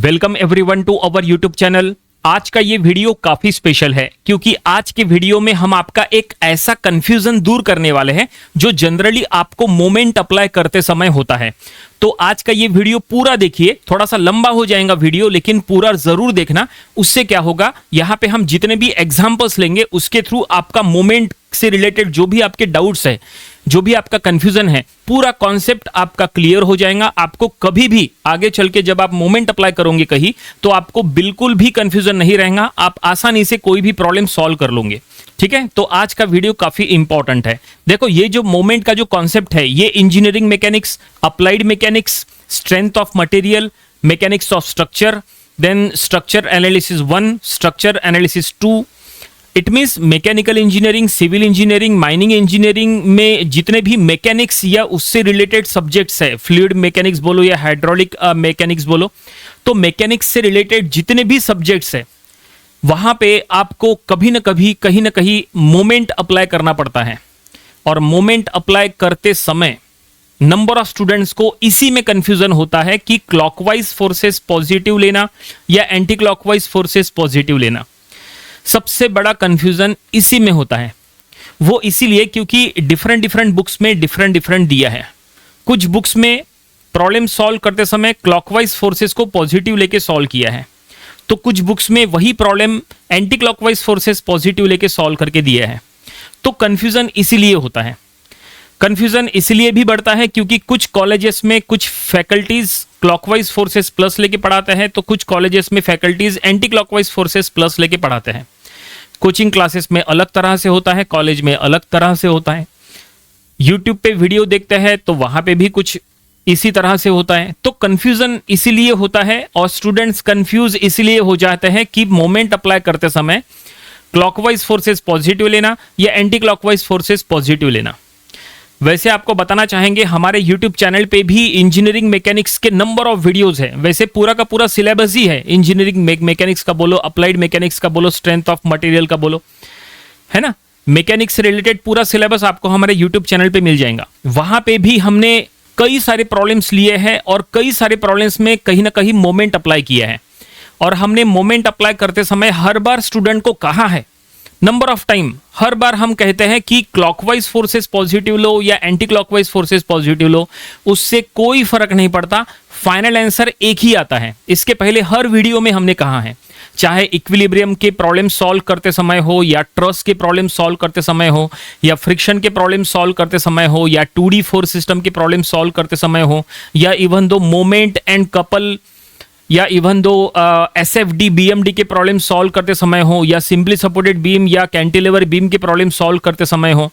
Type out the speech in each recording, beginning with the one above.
Welcome everyone to our YouTube channel. आज का ये वीडियो काफी स्पेशल है क्योंकि आज के वीडियो में हम आपका एक ऐसा कंफ्यूजन दूर करने वाले हैं जो जनरली आपको मोमेंट अप्लाई करते समय होता है। तो आज का ये वीडियो पूरा देखिए, थोड़ा सा लंबा हो जाएगा वीडियो, लेकिन पूरा जरूर देखना। उससे क्या होगा, यहाँ पे हम जितने भी एग्जांपल्स लेंगे उसके थ्रू आपका मोमेंट से रिलेटेड जो भी आपके डाउट्स है, जो भी आपका कंफ्यूजन है, पूरा कॉन्सेप्ट आपका क्लियर हो जाएगा। आपको कभी भी आगे चल के जब आप मोमेंट अप्लाई करोगे कहीं, तो आपको बिल्कुल भी कंफ्यूजन नहीं रहेगा, आप आसानी से कोई भी प्रॉब्लम सॉल्व कर लोगे। ठीक है, तो आज का वीडियो काफी इंपॉर्टेंट है। देखो, ये जो मोमेंट का जो कॉन्सेप्ट है, ये engineering mechanics, applied mechanics, strength of material, mechanics of structure, then structure analysis 1, structure analysis 2, it means mechanical engineering, civil engineering, mining engineering में जितने भी मैकेनिक्स या उससे रिलेटेड सब्जेक्ट्स है, फ्लूइड मैकेनिक्स बोलो या हाइड्रोलिक मैकेनिक्स बोलो, तो मैकेनिक्स से रिलेटेड जितने भी सब्जेक्ट्स है वहां पे आपको कभी ना कभी कहीं ना कहीं मोमेंट अप्लाई करना पड़ता है। और मोमेंट अप्लाई करते समय नंबर ऑफ स्टूडेंट्स को इसी में कंफ्यूजन होता है कि क्लॉकवाइज फोर्सेस पॉजिटिव लेना या एंटी क्लॉकवाइज फोर्सेस पॉजिटिव लेना। सबसे बड़ा कंफ्यूजन इसी में होता है। वो इसीलिए क्योंकि डिफरेंट बुक्स में डिफरेंट दिया है। कुछ बुक्स में प्रॉब्लम सॉल्व करते समय क्लॉकवाइज फोर्सेस को पॉजिटिव लेके सॉल्व किया है, तो कुछ बुक्स में वही problem anti clockwise forces positive लेके सॉल्व करके दिया है। तो कंफ्यूजन इसीलिए होता है। कंफ्यूजन इसलिए भी बढ़ता है क्योंकि कुछ कॉलेजेस में कुछ फैकल्टीज क्लॉकवाइज फोर्सेस प्लस लेके पढ़ाते हैं, तो कुछ कॉलेजेस में faculties anti clockwise forces plus लेके पढ़ाते हैं। कोचिंग क्लासेस में अलग तरह से होता है, कॉलेज में अलग तरह से होता है। यूट्यूब पे वीडियो देखते हैं तो वहां पे भी कुछ इसी तरह से होता है। तो कंफ्यूजन इसीलिए होता है और स्टूडेंट्स कंफ्यूज इसलिए हो जाते हैं कि मोमेंट अप्लाई करते समय क्लॉकवाइज फोर्सेस पॉजिटिव लेना या एंटी क्लॉकवाइज फोर्सेस पॉजिटिव लेना। वैसे आपको बताना चाहेंगे, हमारे YouTube चैनल पे भी इंजीनियरिंग मैकेनिक्स के नंबर ऑफ वीडियोस है। वैसे पूरा का पूरा सिलेबस ही है, इंजीनियरिंग मैकेनिक्स का बोलो, अप्लाइड मैकेनिक्स का बोलो, स्ट्रेंथ ऑफ मटेरियल का बोलो, है ना। मैकेनिक्स से रिलेटेड पूरा सिलेबस आपको हमारे YouTube चैनल पे मिल जाएगा। वहां पे भी हमने कई सारे प्रॉब्लम्स लिए हैं और कई सारे प्रॉब्लम्स में कहीं ना कहीं मोमेंट अप्लाई किया है। और हमने मोमेंट अप्लाई करते समय हर बार स्टूडेंट को कहा है, नंबर ऑफ टाइम हर बार हम कहते हैं कि क्लॉकवाइज फोर्सेस पॉजिटिव लो या एंटी क्लॉकवाइज फोर्सेस पॉजिटिव लो, उससे कोई फर्क नहीं पड़ता, फाइनल आंसर एक ही आता है। इसके पहले हर वीडियो में हमने कहा है, चाहे इक्विलिब्रियम के प्रॉब्लम सॉल्व करते समय हो, या ट्रस के प्रॉब्लम सॉल्व करते समय हो, या फ्रिक्शन के प्रॉब्लम सॉल्व करते समय हो, या 2D फोर्स सिस्टम के प्रॉब्लम सॉल्व करते समय हो, या even though moment and couple, या इवन दो SFD BMD के प्रॉब्लम सॉल्व करते समय हो, या सिंपली सपोर्टेड बीम या कैंटिलीवर बीम के प्रॉब्लम सॉल्व करते समय हो।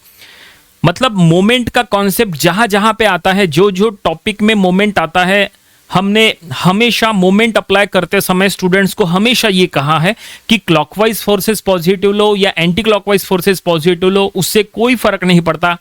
मतलब मोमेंट का कॉन्सेप्ट जहां जहां पे आता है, जो जो टॉपिक में मोमेंट आता है, हमने हमेशा मोमेंट अप्लाई करते समय स्टूडेंट्स को हमेशा ये कहा है कि क्लॉकवाइज फोर्सेस पॉजिटिव लो या एंटी क्लॉकवाइज फोर्सेस पॉजिटिव लो, उससे कोई फर्क नहीं पड़ता,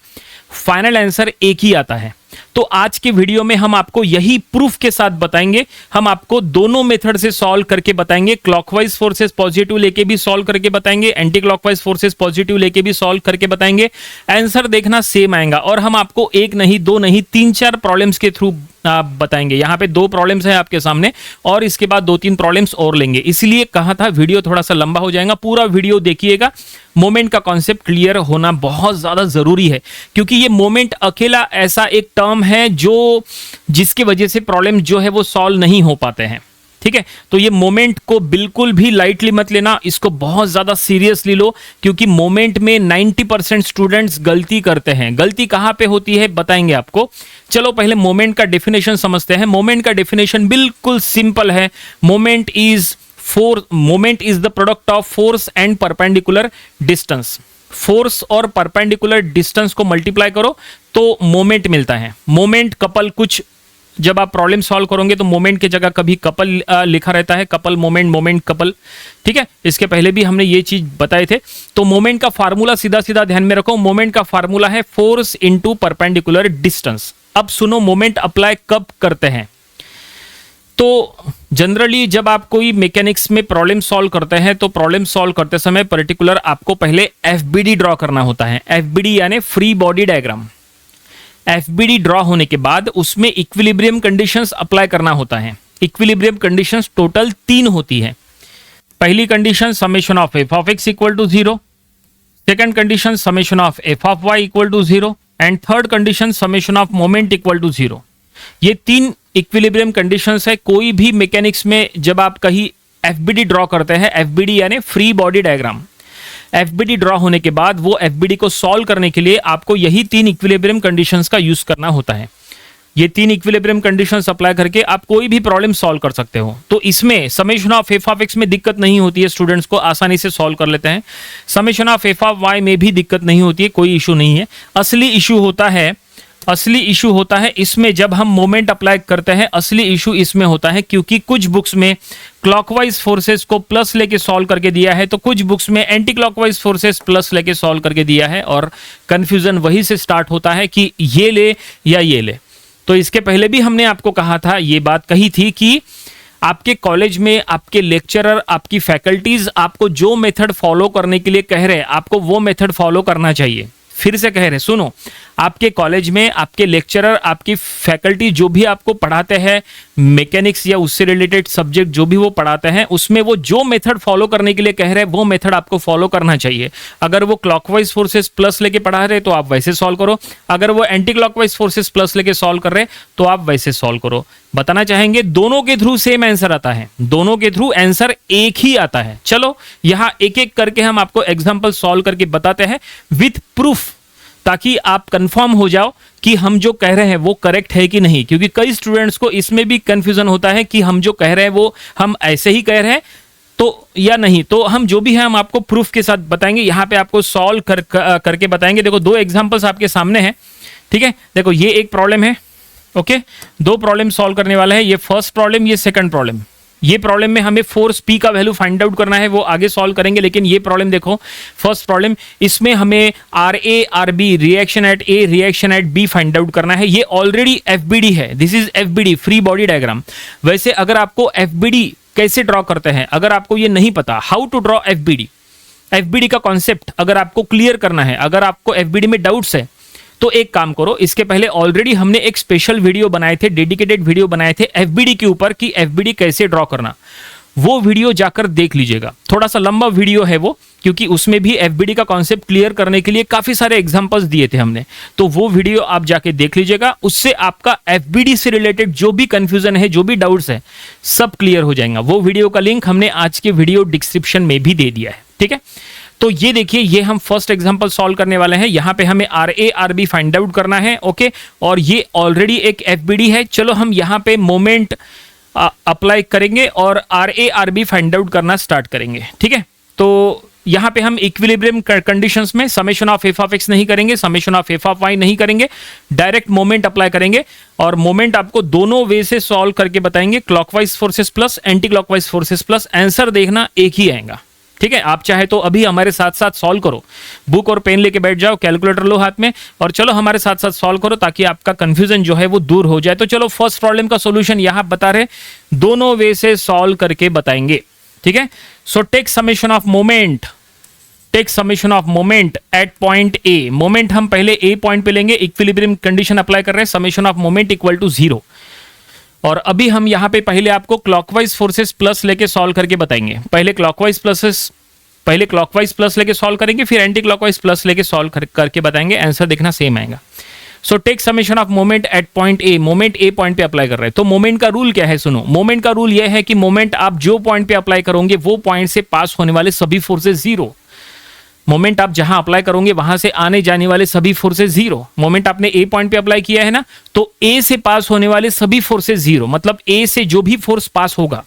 फाइनल आंसर एक ही आता है। तो आज के वीडियो में हम आपको यही प्रूफ के साथ बताएंगे। हम आपको दोनों मेथड से सॉल्व करके बताएंगे, क्लॉकवाइज फोर्सेस पॉजिटिव लेके भी सॉल्व करके बताएंगे, एंटी क्लॉकवाइज फोर्सेस पॉजिटिव लेके भी सॉल्व करके बताएंगे। आंसर देखना सेम आएगा और हम आपको एक नहीं, दो नहीं, 3-4 प्रॉब्लम्स के थ्रू बताएंगे। यहाँ पे 2 प्रॉब्लम्स हैं आपके सामने और इसके बाद 2-3 प्रॉब्लम्स और लेंगे। इसलिए कहा था वीडियो थोड़ा सा लंबा हो जाएगा, पूरा वीडियो देखिएगा। मोमेंट का कॉन्सेप्ट क्लियर होना बहुत ज्यादा जरूरी है क्योंकि ये मोमेंट अकेला ऐसा एक टर्म है जो जिसकी वजह से प्रॉब्लम जो है वो सॉल्व नहीं हो पाते हैं। ठीक है, तो ये मोमेंट को बिल्कुल भी लाइटली मत लेना, इसको बहुत ज्यादा सीरियसली लो क्योंकि मोमेंट में 90% स्टूडेंट्स गलती करते हैं। गलती कहां पे होती है बताएंगे आपको। चलो पहले मोमेंट का डेफिनेशन समझते हैं। मोमेंट का डेफिनेशन बिल्कुल सिंपल है। Moment is the product of force and perpendicular distance. Force और परपेंडिकुलर डिस्टेंस को मल्टीप्लाई करो तो मोमेंट मिलता है। मोमेंट कपल, कुछ जब आप प्रॉब्लम सॉल्व करोगे तो मोमेंट की जगह कभी कपल लिखा रहता है, कपल मोमेंट, मोमेंट कपल। ठीक है, इसके पहले भी हमने ये चीज बताए थे। तो मोमेंट का फार्मूला सीधा सीधा ध्यान में रखो, मोमेंट का फार्मूला है फोर्स इंटू परपेंडिकुलर डिस्टेंस। अब सुनो, मोमेंट अप्लाई कब करते हैं? तो जनरली जब आप कोई मैकेनिक्स में प्रॉब्लम सॉल्व करते हैं तो प्रॉब्लम सॉल्व करते समय पर्टिकुलर आपको पहले FBD ड्रॉ करना होता है। FBD यानी free body diagram. FBD draw होने के बाद उसमें इक्विलिब्रियम कंडीशंस अप्लाई करना होता है। इक्विलिब्रियम कंडीशंस टोटल 3 होती है। पहली condition summation of F of X equal to 0, second condition summation of F of Y equal to 0 and third condition summation of moment equal to 0। ये 3 equilibrium conditions है। कोई भी मैकेनिक्स में जब आप कहीं एफबीडी ड्रॉ करते हैं, एफबीडी यानी free body diagram, FBD draw होने के बाद वो एफबीडी को सॉल्व करने के लिए आपको यही 3 इक्विलिब्रियम कंडीशंस का यूज करना होता है। ये 3 इक्विलिब्रियम कंडीशंस अप्लाई करके आप कोई भी प्रॉब्लम सॉल्व कर सकते हो। तो इसमें summation of F of x में दिक्कत नहीं होती है, स्टूडेंट्स को आसानी से सॉल्व कर लेते हैं। Summation of F of Y में भी दिक्कत नहीं होती है, कोई इशू नहीं है। असली इशू होता है इसमें जब हम मोमेंट अप्लाई करते हैं। असली इशू इसमें होता है क्योंकि कुछ बुक्स में क्लॉकवाइज फोर्सेस को प्लस लेके सॉल्व करके दिया है, तो कुछ बुक्स में एंटी क्लॉकवाइज फोर्सेस प्लस लेके सॉल्व करके दिया है, और कंफ्यूजन वहीं से स्टार्ट होता है कि ये ले या ये ले। तो इसके पहले भी हमने आपको कहा था, ये बात कही थी कि आपके कॉलेज में आपके लेक्चरर, आपकी फैकल्टीज आपको जो मेथड फॉलो करने के लिए कह रहे हैं, आपको वो मेथड फॉलो करना चाहिए। फिर से कह रहे, सुनो, आपके कॉलेज में आपके लेक्चरर, आपकी फैकल्टी जो भी आपको पढ़ाते हैं, मैकेनिक्स या उससे रिलेटेड सब्जेक्ट जो भी वो पढ़ाते हैं, उसमें वो जो मेथड फॉलो करने के लिए कह रहे हैं वो मेथड आपको फॉलो करना चाहिए। अगर वो क्लॉकवाइज फोर्सेस प्लस लेके पढ़ा रहे तो आप वैसे सॉल्व करो, अगर वो एंटी क्लॉकवाइज फोर्सेस प्लस लेके सॉल्व कर रहे तो आप वैसे सॉल्व करो। बताना चाहेंगे दोनों के थ्रू सेम आंसर आता है, दोनों के थ्रू आंसर एक ही आता है। चलो यहां एक एक करके हम आपको एग्जांपल सॉल्व करके बताते हैं विथ प्रूफ, ताकि आप कंफर्म हो जाओ कि हम जो कह रहे हैं वो करेक्ट है कि नहीं। क्योंकि कई स्टूडेंट्स को इसमें भी कंफ्यूजन होता है कि हम जो कह रहे हैं वो हम ऐसे ही कह रहे हैं तो या नहीं। तो हम जो भी है हम आपको प्रूफ के साथ बताएंगे, यहाँ पे आपको सॉल्व करके बताएंगे। देखो 2 एग्जांपल्स आपके सामने हैं, ठीक है। देखो ये एक प्रॉब्लम है, ओके, 2 प्रॉब्लम सॉल्व करने वाला है। ये फर्स्ट प्रॉब्लम, ये सेकंड प्रॉब्लम। ये प्रॉब्लम में हमें फोर्स पी का वैल्यू फाइंड आउट करना है, वो आगे सॉल्व करेंगे। लेकिन ये प्रॉब्लम देखो, फर्स्ट प्रॉब्लम, इसमें हमें R A R B, reaction at A reaction at B find out करना है। ये ऑलरेडी एफबीडी है, this is FBD, free body diagram. वैसे अगर आपको एफबीडी कैसे ड्रॉ करते हैं, अगर आपको ये नहीं पता how to draw FBD, FBD का कॉन्सेप्ट अगर आपको क्लियर करना है, अगर आपको एफबीडी में डाउट्स है, तो एक काम करो, इसके पहले ऑलरेडी हमने एक स्पेशल वीडियो बनाए थे, डेडिकेटेड वीडियो बनाए थे एफबीडी के ऊपर कि एफबीडी कैसे ड्रॉ करना। वो वीडियो जाकर देख लीजिएगा, थोड़ा सा लंबा वीडियो है वो, क्योंकि उसमें भी एफबीडी का कॉन्सेप्ट क्लियर करने के लिए काफी सारे एग्जांपल्स दिए थे हमने। तो वो वीडियो आप जाके देख लीजिएगा, उससे आपका एफबीडी से रिलेटेड जो भी कंफ्यूजन है, जो भी डाउट्स है, सब क्लियर हो जाएगा। वो वीडियो का लिंक हमने आज के वीडियो डिस्क्रिप्शन में भी दे दिया है, ठीक है। तो ये देखिए, ये हम फर्स्ट एग्जांपल सॉल्व करने वाले हैं। यहां पे हमें R A R B find out करना है, ओके, और ये ऑलरेडी एक एफबीडी है। चलो हम यहां पे मोमेंट अप्लाई करेंगे और R A R B find out करना स्टार्ट करेंगे, ठीक है। तो यहां पे हम इक्विलिब्रियम कंडीशंस में summation of F of X नहीं करेंगे, summation of F of Y नहीं करेंगे, डायरेक्ट मोमेंट अप्लाई करेंगे। और मोमेंट आपको दोनों वे से सॉल्व करके बताएंगे, clockwise forces plus anti clockwise forces plus. Answer देखना एक ही आएगा, ठीक है। आप चाहे तो अभी हमारे साथ साथ सॉल्व करो, बुक और पेन लेके बैठ जाओ, कैलकुलेटर लो हाथ में और चलो हमारे साथ साथ सॉल्व करो, ताकि आपका कंफ्यूजन जो है वो दूर हो जाए। तो चलो फर्स्ट प्रॉब्लम का सॉल्यूशन यहां बता रहे, दोनों वे से सॉल्व करके बताएंगे, ठीक है। So take summation of moment, take summation of moment at point A. Moment हम पहले ए पॉइंट पे लेंगे, इक्विलिब्रियम कंडीशन अप्लाई कर रहे हैं, summation of moment equal to 0। और अभी हम यहां पे पहले आपको क्लॉकवाइज फोर्सेस प्लस लेके सॉल्व करके बताएंगे। पहले क्लॉकवाइज प्लस लेके सॉल्व करेंगे, फिर एंटी क्लॉकवाइज प्लस लेके सॉल्व करके बताएंगे। आंसर देखना सेम आएगा। So take summation of moment at point A, moment A point पे अप्लाई कर रहे हैं। तो मोमेंट का रूल क्या है, सुनो। मोमेंट का रूल यह है कि मोमेंट आप जो पॉइंट पे अप्लाई करोगे वो पॉइंट से पास होने वाले सभी फोर्सेस 0। मोमेंट आप जहां अप्लाई करोगे वहां से आने जाने वाले सभी फोर्सेस 0। मोमेंट आपने ए पॉइंट पे अप्लाई किया है ना, तो ए से पास होने वाले सभी फोर्सेस 0, मतलब ए से जो भी फोर्स पास होगा।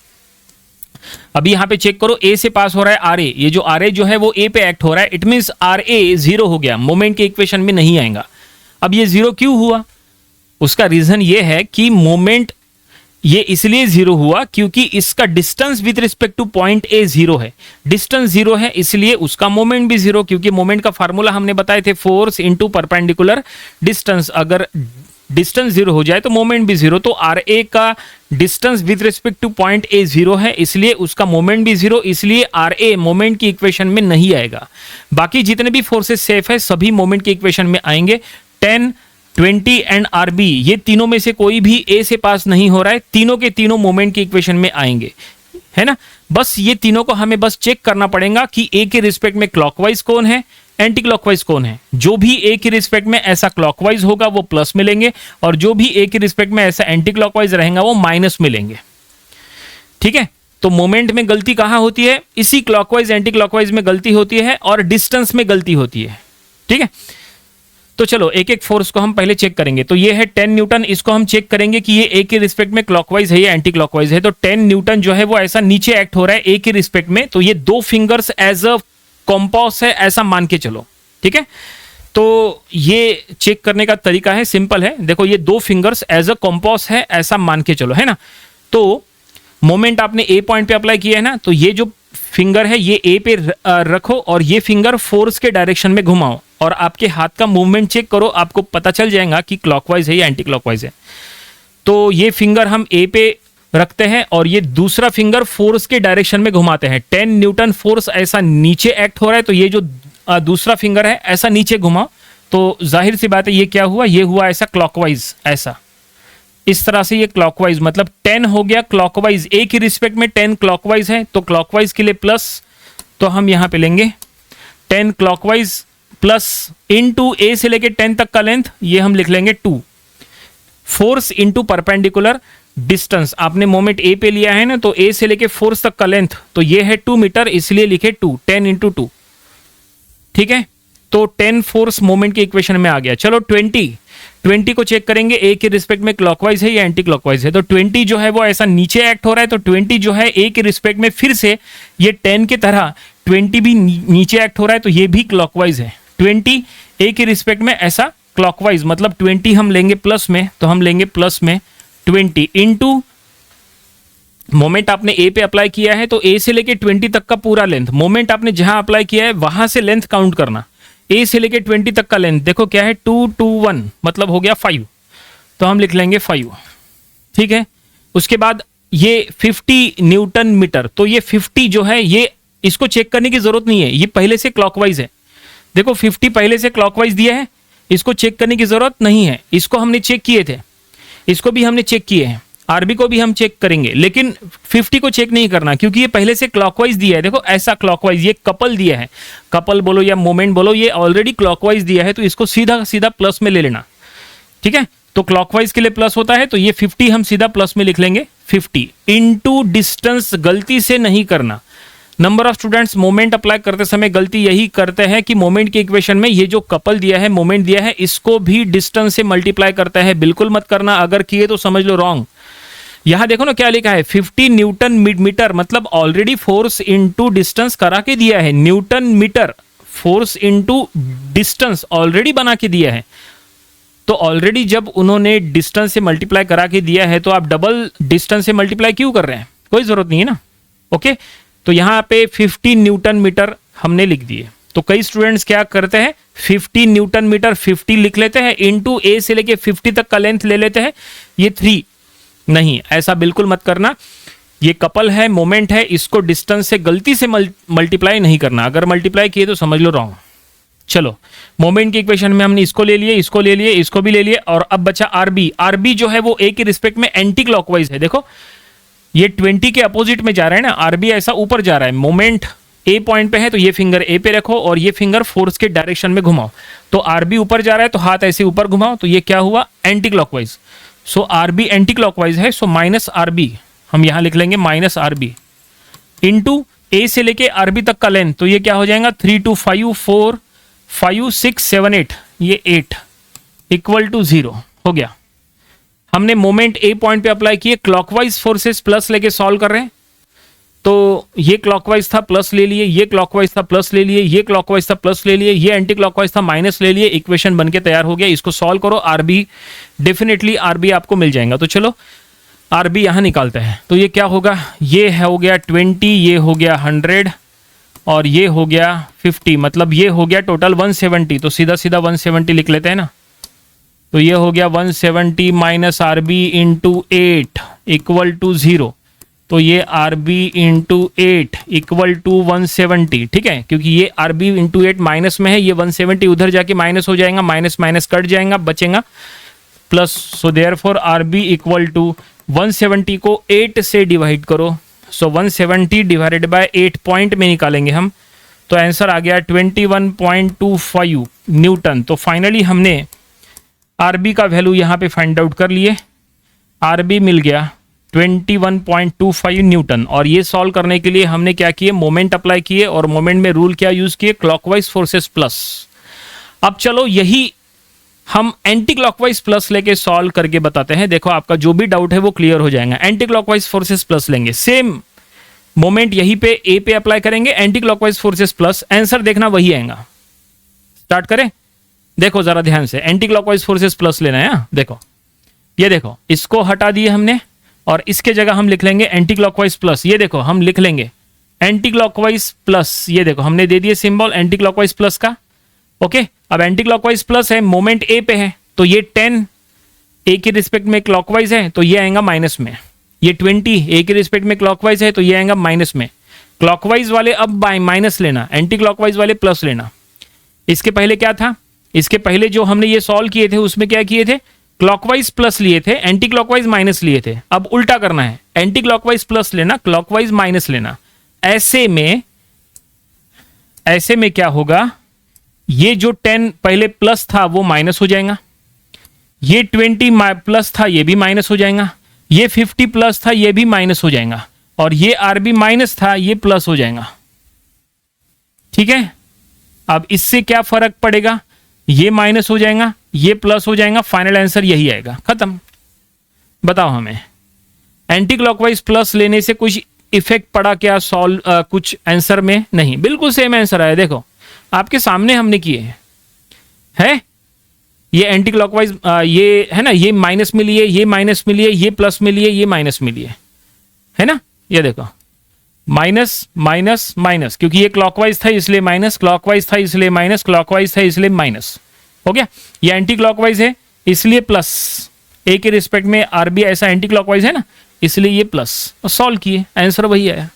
अभी यहां पे चेक करो, ए से पास हो रहा है आर ए, ये जो आर ए जो है वो ए पे एक्ट हो रहा है, इट मींस आर ए 0 हो गया, मोमेंट के इक्वेशन में नहीं आएगा। अब ये 0 क्यों हुआ, उसका रीजन ये है कि मोमेंट ये इसलिए 0 हुआ क्योंकि इसका distance with respect to point A 0 है। डिस्टेंस 0 है इसलिए उसका मोमेंट भी 0, क्योंकि मोमेंट का फार्मूला हमने बताए थे, फोर्स इंटू परपेंडिकुलर डिस्टेंस। अगर डिस्टेंस 0 हो जाए तो मोमेंट भी 0। तो आर ए का distance with respect to point A 0 है, इसलिए उसका मोमेंट भी 0, इसलिए आर ए मोमेंट की इक्वेशन में नहीं आएगा। बाकी जितने भी फोर्सेस सेफ है सभी मोमेंट की इक्वेशन में आएंगे। 10 20 एंड आरबी, ये तीनों में से कोई भी ए से पास नहीं हो रहा है, तीनों के तीनों मोमेंट के इक्वेशन में आएंगे, है ना। बस ये तीनों को हमें बस चेक करना पड़ेगा कि ए के रिस्पेक्ट में क्लॉकवाइज कौन है, एंटी क्लॉकवाइज कौन है। जो भी ए के रिस्पेक्ट में ऐसा क्लॉकवाइज होगा वो प्लस मिलेंगे, और जो भी ए के रिस्पेक्ट में ऐसा एंटी क्लॉकवाइज रहेगा वो माइनस मिलेंगे, ठीक है। तो मोमेंट में गलती कहां होती है, इसी क्लॉकवाइज एंटी क्लॉकवाइज में गलती होती है, और डिस्टेंस में गलती होती है, ठीक है। तो चलो एक एक फोर्स को हम पहले चेक करेंगे। तो ये है 10 न्यूटन, इसको हम चेक करेंगे कि ये ए के रिस्पेक्ट में क्लॉकवाइज है या एंटी क्लॉकवाइज है। तो 10 न्यूटन जो है वो ऐसा नीचे एक्ट हो रहा है ए के रिस्पेक्ट में, तो ये 2 फिंगर्स एज अ कॉम्पास है ऐसा मान के चलो, ठीक है। तो ये चेक करने का तरीका है, सिंपल है। देखो ये 2 फिंगर्स एज अ कॉम्पास है ऐसा मान के चलो, है ना। तो मोमेंट आपने ए पॉइंट पे अप्लाई किया है ना, तो ये जो फिंगर है ये ए पे रखो और ये फिंगर फोर्स के डायरेक्शन में घुमाओ, और आपके हाथ का मूवमेंट चेक करो, आपको पता चल जाएगा कि क्लॉकवाइज है या एंटी क्लॉकवाइज है। तो ये फिंगर हम ए पे रखते हैं और ये दूसरा फिंगर फोर्स के डायरेक्शन में घुमाते हैं। 10 न्यूटन फोर्स ऐसा नीचे एक्ट हो रहा है, तो ये जो दूसरा फिंगर है ऐसा नीचे घुमाओ, तो जाहिर सी बात है ये क्या हुआ, ये हुआ ऐसा क्लॉकवाइज, ऐसा इस तरह से ये क्लॉकवाइज, मतलब 10 हो गया क्लॉकवाइज, ए की रिस्पेक्ट में 10 क्लॉकवाइज है, तो क्लॉकवाइज के लिए प्लस, तो हम यहां पे लेंगे 10 क्लॉकवाइज प्लस इनटू ए से लेके 10 तक का लेंथ, ये हम लिख लेंगे 2, फोर्स इनटू परपेंडिकुलर डिस्टेंस। आपने मोमेंट ए पे लिया है ना, तो ए से लेके फोर्स तक का लेंथ, तो ये है 2 मीटर, इसलिए लिखे 2, 10 इंटू 2, ठीक है। तो 10 फोर्स मोमेंट के इक्वेशन में आ गया। चलो 20 को चेक करेंगे ए के रिस्पेक्ट में क्लॉकवाइज है या एंटी क्लॉकवाइज है। तो 20 जो है वो ऐसा नीचे एक्ट हो रहा है, तो 20 जो है ए के रिस्पेक्ट में फिर से ये 10 की तरह 20 भी नीचे एक्ट हो रहा है, तो ये भी क्लॉकवाइज है। 20 ए के रिस्पेक्ट में ऐसा क्लॉकवाइज, मतलब 20 हम लेंगे प्लस में, तो हम लेंगे प्लस में 20 इंटू मोमेंट आपने ए पे अप्लाई किया है, तो ए से लेके 20 तक का पूरा लेंथ, मोमेंट आपने जहां अप्लाई किया है वहां से लेंथ काउंट करना। ए से लेके 20 तक का लेंथ देखो क्या है, 2 2 1, मतलब हो गया 5, तो हम लिख लेंगे 5, ठीक है। उसके बाद ये 50 न्यूटन मीटर, तो ये 50 जो है ये इसको चेक करने की जरूरत नहीं है, ये पहले से क्लॉकवाइज है। देखो 50 पहले से क्लॉकवाइज दिया है, इसको चेक करने की जरूरत नहीं है, इसको हमने चेक किए थे, इसको भी हमने चेक किए हैं, आरबी को भी हम चेक करेंगे, लेकिन 50 को चेक नहीं करना क्योंकि ये पहले से क्लॉकवाइज दिया है। देखो ऐसा क्लॉकवाइज, ये कपल दिया है, कपल बोलो या मोमेंट बोलो, ये ऑलरेडी क्लॉकवाइज दिया है, तो इसको सीधा सीधा प्लस में ले लेना, ठीक है। तो क्लॉकवाइज के लिए प्लस होता है, तो ये 50 हम सीधा प्लस में लिख लेंगे। 50 इनटू डिस्टेंस, गलती से नहीं करना। Number of students moment apply करते समय गलती यही करते हैं कि मोमेंट के इक्वेशन में ये जो कपल दिया है, मोमेंट दिया है, इसको भी डिस्टेंस से मल्टीप्लाई करता है। बिल्कुल मत करना, अगर किए तो समझ लो रॉन्ग। यहां देखो ना क्या लिखा है, 50 न्यूटन मीटर, मतलब ऑलरेडी फोर्स इनटू डिस्टेंस करा के दिया है। Newton metre force into distance already बना के दिया है, तो ऑलरेडी जब उन्होंने डिस्टेंस से मल्टीप्लाई करा के दिया है, तो आप डबल डिस्टेंस से मल्टीप्लाई क्यों कर रहे हैं, कोई जरूरत नहीं है ना। ओके, तो यहां पे 50 न्यूटन मीटर हमने लिख दिए। तो कई स्टूडेंट्स क्या करते हैं, 50 न्यूटन मीटर 50 लिख लेते हैं, इनटू ए से लेके 50 तक का लेंथ ले लेते हैं, ये 3, नहीं ऐसा बिल्कुल मत करना। ये कपल है, मोमेंट है, इसको डिस्टेंस से गलती से मल्टीप्लाई नहीं करना, अगर मल्टीप्लाई किए तो समझ लो रॉन्ग। चलो मोमेंट की इक्वेशन में हमने इसको ले लिए, इसको ले लिए, इसको भी ले लिए, और अब बचा आरबी। आरबी जो है वो ए के रिस्पेक्ट में एंटी क्लॉकवाइज है। देखो ये 20 के अपोजिट में जा रहा है ना, आरबी ऐसा ऊपर जा रहा है, मोमेंट ए पॉइंट पे है, तो ये फिंगर ए पे रखो और ये फिंगर फोर्स के डायरेक्शन में घुमाओ। तो आरबी ऊपर जा रहा है, तो हाथ ऐसे ऊपर घुमाओ, तो ये क्या हुआ, एंटी क्लॉकवाइज। सो आरबी एंटी क्लॉकवाइज है, सो माइनस आरबी हम यहां लिख लेंगे, माइनस आरबी इंटू ए से लेके आरबी तक का लेंथ, तो ये क्या हो जाएगा, 3 2 5 4 5 6 7 8, ये 8 इक्वल टू 0 हो गया। हमने मोमेंट ए पॉइंट पे अप्लाई किए, क्लॉकवाइज फोर्सेस प्लस लेके सॉल्व कर रहे हैं, तो ये क्लॉकवाइज था प्लस ले लिए, ये क्लॉकवाइज था प्लस ले लिए, ये क्लॉकवाइज था प्लस ले लिए, ये एंटी क्लॉकवाइज था माइनस ले लिए, इक्वेशन बनके तैयार हो गया। इसको सॉल्व करो, आरबी डेफिनेटली आरबी आपको मिल जाएगा। तो चलो आरबी यहां निकालते हैं, तो ये क्या होगा, ये हो गया 20, ये हो गया 100 और ये हो गया 50, मतलब ये हो गया टोटल 170। तो सीधा सीधा 170 लिख लेते हैं ना, तो ये हो गया 170 minus R B into 8 equal to 0। तो ये R B into 8 equal to 170, ठीक है, क्योंकि ये आर बी इंटू 8 माइनस में है, ये 170 उधर जाके माइनस हो जाएगा, माइनस माइनस कट जाएगा, बचेगा plus. So therefore R B equal to 170 को 8 से डिवाइड करो, सो 170 डिवाइडेड बाय 8 पॉइंट में निकालेंगे हम, तो आंसर आ गया 21.25 न्यूटन। तो फाइनली हमने आर बी का वैल्यू यहाँ पे फाइंड आउट कर लिए, आर बी मिल गया 21.25 न्यूटन। और ये सॉल्व करने के लिए हमने क्या किए, मोमेंट अप्लाई किए, और मोमेंट में रूल क्या यूज किए, क्लॉकवाइज फोर्सेस प्लस। अब चलो यही हम एंटी क्लॉकवाइज प्लस लेके सॉल्व करके बताते हैं। देखो आपका जो भी डाउट है वो क्लियर हो जाएगा। एंटी क्लॉकवाइज फोर्सेस प्लस लेंगे, सेम मोमेंट यहीं पे ए पे अप्लाई करेंगे, anti clockwise forces plus, answer देखना वही आएगा। स्टार्ट करें, देखो जरा ध्यान से, एंटी क्लॉकवाइज फोर्सेस प्लस लेना है। देखो ये देखो, इसको हटा दिए हमने और इसके जगह हम लिख लेंगे एंटी क्लॉकवाइज प्लस। ये देखो हम लिख लेंगे एंटी क्लॉकवाइज प्लस, ये देखो हमने दे दिए सिंबल एंटी क्लॉकवाइज प्लस का। ओके, अब एंटी क्लॉकवाइज प्लस है, मोमेंट ए पे है, तो ये 10 ए के रिस्पेक्ट में क्लॉकवाइज है, तो ये आएगा माइनस में। ये 20 ए के रिस्पेक्ट में क्लॉकवाइज है, तो ये आएगा माइनस में। क्लॉकवाइज वाले अब माइनस लेना, एंटी क्लॉकवाइज वाले प्लस लेना। इसके पहले क्या था, इसके पहले जो हमने ये सॉल्व किए थे उसमें क्या किए थे, क्लॉकवाइज प्लस लिए थे, एंटी क्लॉकवाइज माइनस लिए थे। अब उल्टा करना है, एंटी क्लॉकवाइज प्लस लेना, क्लॉकवाइज माइनस लेना। ऐसे में क्या होगा, ये जो 10 पहले प्लस था वो माइनस हो जाएगा, ये 20 प्लस था ये भी माइनस हो जाएगा, ये 50 प्लस था ये भी माइनस हो जाएगा, और ये आरबी माइनस था ये प्लस हो जाएगा। ठीक है, अब इससे क्या फर्क पड़ेगा, ये माइनस हो जाएगा ये प्लस हो जाएगा, फाइनल आंसर यही आएगा, खत्म। बताओ हमें एंटी क्लॉकवाइज प्लस लेने से कुछ इफेक्ट पड़ा क्या सॉल्व कुछ आंसर में? नहीं, बिल्कुल सेम आंसर आया। देखो आपके सामने हमने किए है, ये एंटी क्लॉकवाइज ये है ना, ये माइनस में लिए, ये माइनस में लिए, ये प्लस में लिए, ये माइनस में लिए, है ना। ये देखो माइनस माइनस माइनस, क्योंकि ये क्लॉकवाइज था इसलिए माइनस, क्लॉकवाइज था इसलिए माइनस, क्लॉकवाइज था इसलिए माइनस, हो गया। ये एंटी क्लॉकवाइज है इसलिए प्लस, ए के रिस्पेक्ट में आरबी ऐसा एंटी क्लॉकवाइज है ना, इसलिए ये प्लस, और सॉल्व किए, आंसर वही आया।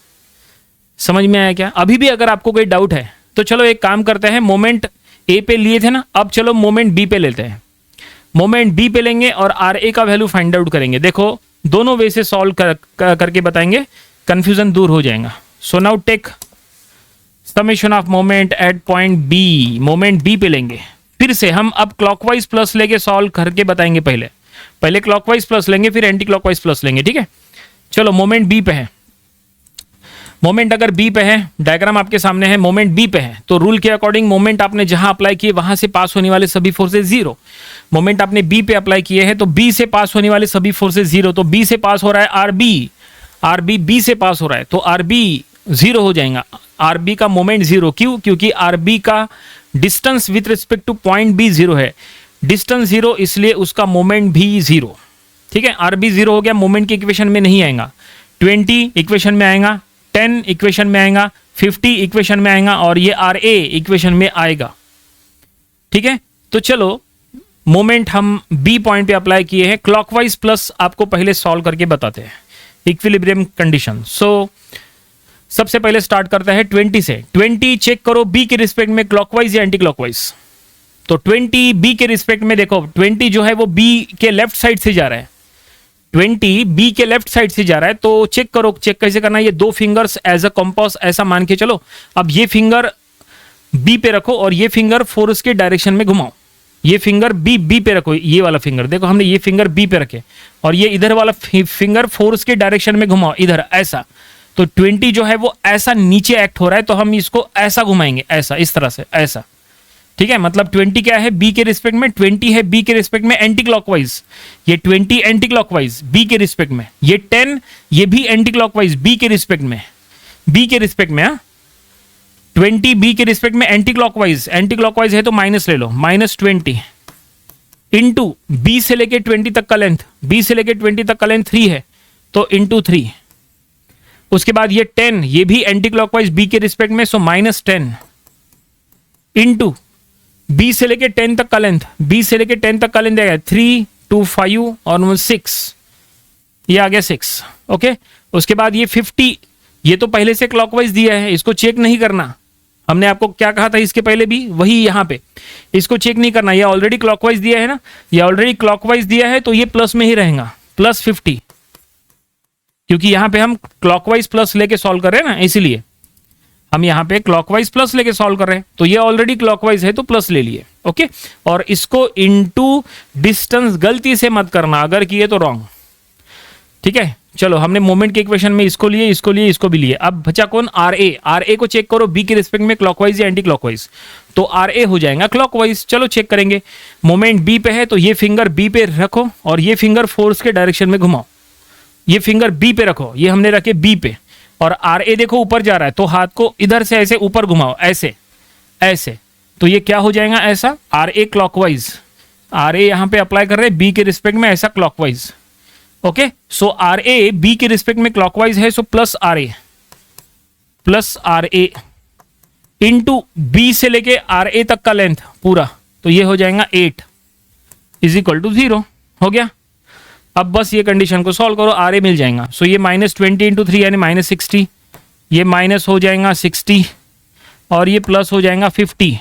समझ में आया क्या? अभी भी अगर आपको कोई डाउट है तो चलो एक काम करते हैं, मोमेंट ए पे लिए थे ना, अब चलो मोमेंट बी पे लेते हैं। मोमेंट बी पे लेंगे और आर ए का वैल्यू फाइंड आउट करेंगे। देखो दोनों वे से सॉल्व करके बताएंगे, कंफ्यूजन दूर हो जाएगा। So now take summation of moment at point B, moment B पे लेंगे। फिर से हम अब क्लॉकवाइज प्लस लेके सॉल्व करके बताएंगे। पहले क्लॉकवाइज प्लस लेंगे फिर एंटी क्लॉकवाइज प्लस लेंगे, ठीक है। चलो मोमेंट बी पे है, मोमेंट अगर बी पे है, डायग्राम आपके सामने है, मोमेंट बी पे है, तो रूल के अकॉर्डिंग मोमेंट आपने जहां अप्लाई किए वहां से पास होने वाले सभी फोर्सेज जीरो। मोमेंट आपने बी पे अप्लाई किए हैं तो बी से पास होने वाले सभी फोर्सेज जीरो, तो बी से पास हो रहा है आरबी, आरबी बी से पास हो रहा है तो आरबी जीरो हो जाएगा। आरबी का मोमेंट जीरो, क्यों? क्योंकि आरबी का distance with respect to point B zero है, डिस्टेंस जीरो इसलिए उसका मोमेंट भी जीरो, ठीक है। आरबी जीरो हो गया, मोमेंट की इक्वेशन में नहीं आएगा, 20 इक्वेशन में आएगा, 10 इक्वेशन में आएगा, 50 इक्वेशन में आएगा, और ये आर ए इक्वेशन में आएगा, ठीक है। तो चलो मोमेंट हम बी पॉइंट पे अप्लाई किए हैं, क्लॉकवाइज प्लस आपको पहले सॉल्व करके बताते हैं, इक्विलिब्रियम कंडीशन। सो सबसे पहले स्टार्ट करता है 20 से। 20 चेक करो बी के रिस्पेक्ट में क्लॉकवाइज या एंटी क्लॉकवाइज। तो 20 बी के रिस्पेक्ट में, देखो 20 जो है वो बी के लेफ्ट साइड से जा रहा है, 20 बी के लेफ्ट साइड से जा रहा है, तो चेक करो, चेक कैसे करना है। ये दो फिंगर्स एज अ कंपास ऐसा मान के चलो। अब ये फिंगर बी पे रखो और ये फिंगर फोर्स के डायरेक्शन में घुमाओ। ये फिंगर बी पे रखो, ये वाला फिंगर देखो, हमने ये फिंगर बी पे रखे और ये इधर वाला फिंगर फोर्स के डायरेक्शन में घुमाओ, इधर ऐसा। तो 20 जो है वो ऐसा नीचे एक्ट हो रहा है, तो हम इसको ऐसा घुमाएंगे, ऐसा, इस तरह से, ऐसा, ठीक है। मतलब 20 क्या है बी के रिस्पेक्ट में, 20 है बी के रिस्पेक्ट में एंटी क्लॉकवाइज, ये 20 एंटी क्लॉकवाइज बी के रिस्पेक्ट में, ये 10 ये भी एंटी क्लॉकवाइज बी के रिस्पेक्ट में, बी के रिस्पेक्ट में, 20 बी के रिस्पेक्ट में एंटी क्लॉकवाइज है तो माइनस ले लो, -20 इंटू बी से लेके 20 तक का लेंथ, बी से लेके 20 तक का लेंथ 3 है तो इंटू 3। उसके बाद ये 10 ये भी एंटी क्लॉकवाइज बी के रिस्पेक्ट में, सो -10 इंटू बी से लेके 10 तक का लेंथ, बी से लेके 10 तक का लेंथ आएगा 3 2 5 और 6, ये आ गया 6, ओके। उसके बाद ये 50, ये तो पहले से क्लॉकवाइज दिया है, इसको चेक नहीं करना। हमने आपको क्या कहा था इसके पहले भी, वही यहाँ पे, इसको चेक नहीं करना, ये ऑलरेडी क्लॉकवाइज दिया है ना, ये ऑलरेडी क्लॉकवाइज दिया है तो ये प्लस में ही रहेगा, +50, क्योंकि यहाँ पे हम क्लॉकवाइज प्लस लेके सॉल्व कर रहे हैं ना, इसीलिए हम यहाँ पे क्लॉकवाइज प्लस लेके सॉल्व कर रहे हैं, तो ये ऑलरेडी क्लॉकवाइज है तो प्लस ले लिए। ओके, और इसको इनटू डिस्टेंस गलती से मत करना, अगर किए तो रॉन्ग। ठीक है, चलो हमने मोमेंट के इक्वेशन में इसको लिए, इसको लिए, इसको भी लिए। अब बचा कौन, आर ए को चेक करो बी के रिस्पेक्ट में क्लॉकवाइज या एंटी क्लॉकवाइज, तो आर ए हो जाएगा क्लॉकवाइज। चलो चेक करेंगे, मोमेंट बी पे है तो ये फिंगर बी पे रखो और ये फिंगर फोर्स के डायरेक्शन में घुमाओ, ये फिंगर बी पे रखो, ये हमने रखे बी पे, और आर ए देखो ऊपर जा रहा है तो हाथ को इधर से ऐसे ऊपर घुमाओ, ऐसे ऐसे, तो ये क्या हो जाएगा ऐसा, R A clockwise, R A यहां पे अप्लाई कर रहे हैं बी के रिस्पेक्ट में ऐसा clockwise. Okay, so R A B के रिस्पेक्ट में क्लॉकवाइज है, so plus R A into B से लेके आर ए तक का लेंथ पूरा, तो ये हो जाएगा 8 = 0। हो गया, अब बस ये कंडीशन को सॉल्व करो, आर ए मिल जाएगा। सो ये -20 × 3 यानी -60, ये माइनस हो जाएगा 60 और ये प्लस हो जाएगा 50,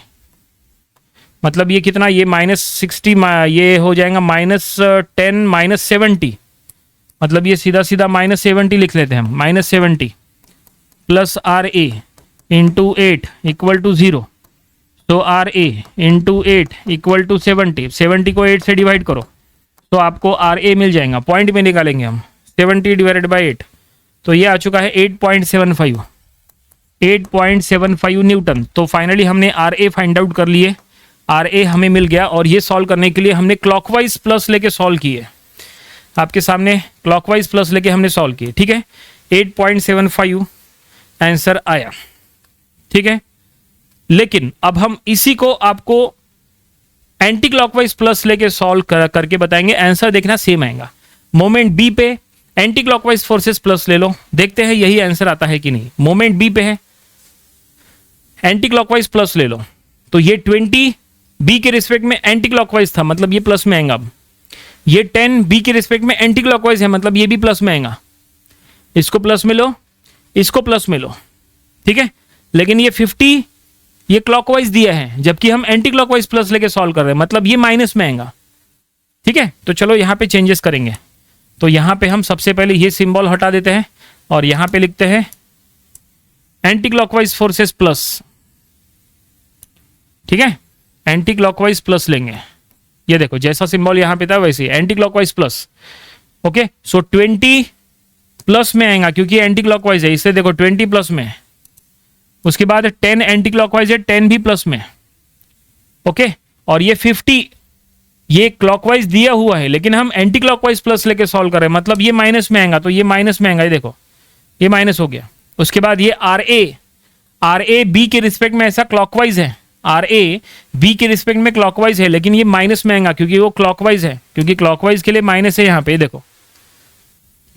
मतलब ये कितना, ये -60, ये हो जाएगा -10 -70, मतलब ये सीधा सीधा -70 लिख लेते हैं हम, -70 प्लस आर ए इंटू 8 = 0, तो आर ए इंटू 8 = 70 को 8 से डिवाइड करो तो आपको आर ए मिल जाएगा, पॉइंट में निकालेंगे हम 70 / 8, तो ये आ चुका है 8.75 न्यूटन। तो फाइनली हमने आर ए फाइंड आउट कर लिए, आर ए हमें मिल गया, और ये सॉल्व करने के लिए हमने क्लॉकवाइज प्लस लेके सॉल्व किए, आपके सामने क्लॉकवाइज प्लस लेके हमने सॉल्व किए। ठीक है, 8.75 आंसर आया। ठीक है, लेकिन अब हम इसी को आपको एंटी क्लॉकवाइज प्लस लेके सॉल्व करके बताएंगे, आंसर देखना सेम आएगा। मोमेंट बी पे एंटी क्लॉकवाइज फोर्सेस प्लस ले लो, देखते हैं यही आंसर आता है कि नहीं। मोमेंट बी पे है, एंटी क्लॉकवाइज प्लस ले लो, तो ये 20 बी के रिस्पेक्ट में एंटी क्लॉकवाइज था, मतलब ये प्लस में आएगा। अब ये 10 बी के रिस्पेक्ट में एंटी क्लॉकवाइज है, मतलब ये भी प्लस में आएगा। इसको प्लस में लो, इसको प्लस में लो, ठीक है। लेकिन ये 50 ये क्लॉकवाइज दिया है, जबकि हम एंटी क्लॉकवाइज प्लस लेके सॉल्व कर रहे हैं, मतलब ये माइनस में आएगा। ठीक है, तो चलो यहां पे चेंजेस करेंगे। तो यहां पे हम सबसे पहले ये सिंबल हटा देते हैं और यहां पे लिखते हैं एंटी क्लॉकवाइज फोर्सेस प्लस। ठीक है, एंटी क्लॉकवाइज प्लस लेंगे, ये देखो जैसा सिंबल यहां पे था वैसे एंटी क्लॉकवाइज प्लस। ओके, सो 20 प्लस में आएगा क्योंकि एंटी क्लॉकवाइज है, इससे देखो 20 प्लस में। उसके बाद 10 एंटी क्लॉकवाइज है, 10 भी प्लस में। ओके, और ये 50 ये क्लॉकवाइज दिया हुआ है, लेकिन हम एंटी क्लॉकवाइज प्लस लेके सॉल्व कर रहे हैं, मतलब ये माइनस में आएगा, तो ये माइनस में आएगा, ये देखो ये माइनस हो गया। उसके बाद ये आर ए बी के रिस्पेक्ट में ऐसा क्लॉकवाइज है, आर ए बी के रिस्पेक्ट में क्लॉकवाइज है, लेकिन ये माइनस में आएगा क्योंकि वो क्लॉकवाइज है, क्योंकि क्लॉकवाइज के लिए माइनस है यहाँ पे, देखो।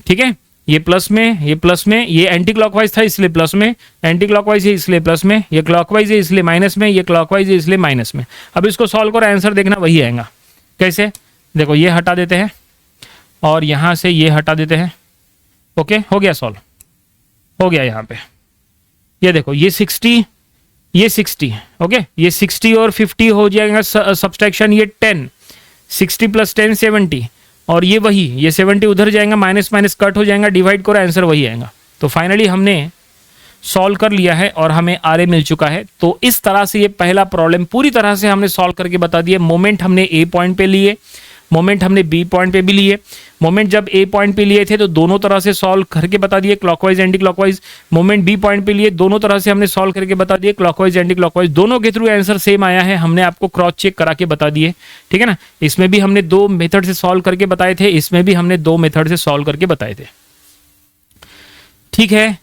ठीक है, ये प्लस में, ये प्लस में, ये एंटी क्लॉकवाइज था इसलिए प्लस में, एंटी क्लॉकवाइज है इसलिए प्लस में, ये क्लॉकवाइज है इसलिए माइनस में, ये क्लॉकवाइज है इसलिए माइनस में। अब इसको सॉल्व करो, आंसर देखना वही आएगा। कैसे, देखो ये हटा देते हैं और यहां से ये हटा देते हैं। ओके, हो गया सॉल्व, हो गया। यहाँ पे ये देखो ये 60 ये 60, ओके, ये 60 और 50 हो जाएगा सब्सट्रैक्शन, ये 10 60 + 10 70, और ये वही, ये 70 उधर जाएगा, माइनस माइनस कट हो जाएगा, डिवाइड करो, आंसर वही आएगा। तो फाइनली हमने सॉल्व कर लिया है और हमें आर ए मिल चुका है। तो इस तरह से ये पहला प्रॉब्लम पूरी तरह से हमने सॉल्व करके बता दिया। मोमेंट हमने ए पॉइंट पे लिए, मोमेंट हमने बी पॉइंट पे भी लिए। मोमेंट जब ए पॉइंट पे लिए थे तो दोनों तरह से सॉल्व करके बता दिए, clockwise anti clockwise. Moment B point पे लिए, दोनों तरह से हमने सॉल्व करके बता दिए, क्लॉकवाइज एंटी क्लॉकवाइज। दोनों के थ्रू आंसर सेम आया है, हमने आपको क्रॉस चेक करा के बता दिए। ठीक है ना, इसमें भी हमने 2 मेथड से सॉल्व करके बताए थे, इसमें भी हमने 2 मेथड से सॉल्व करके बताए थे। ठीक है,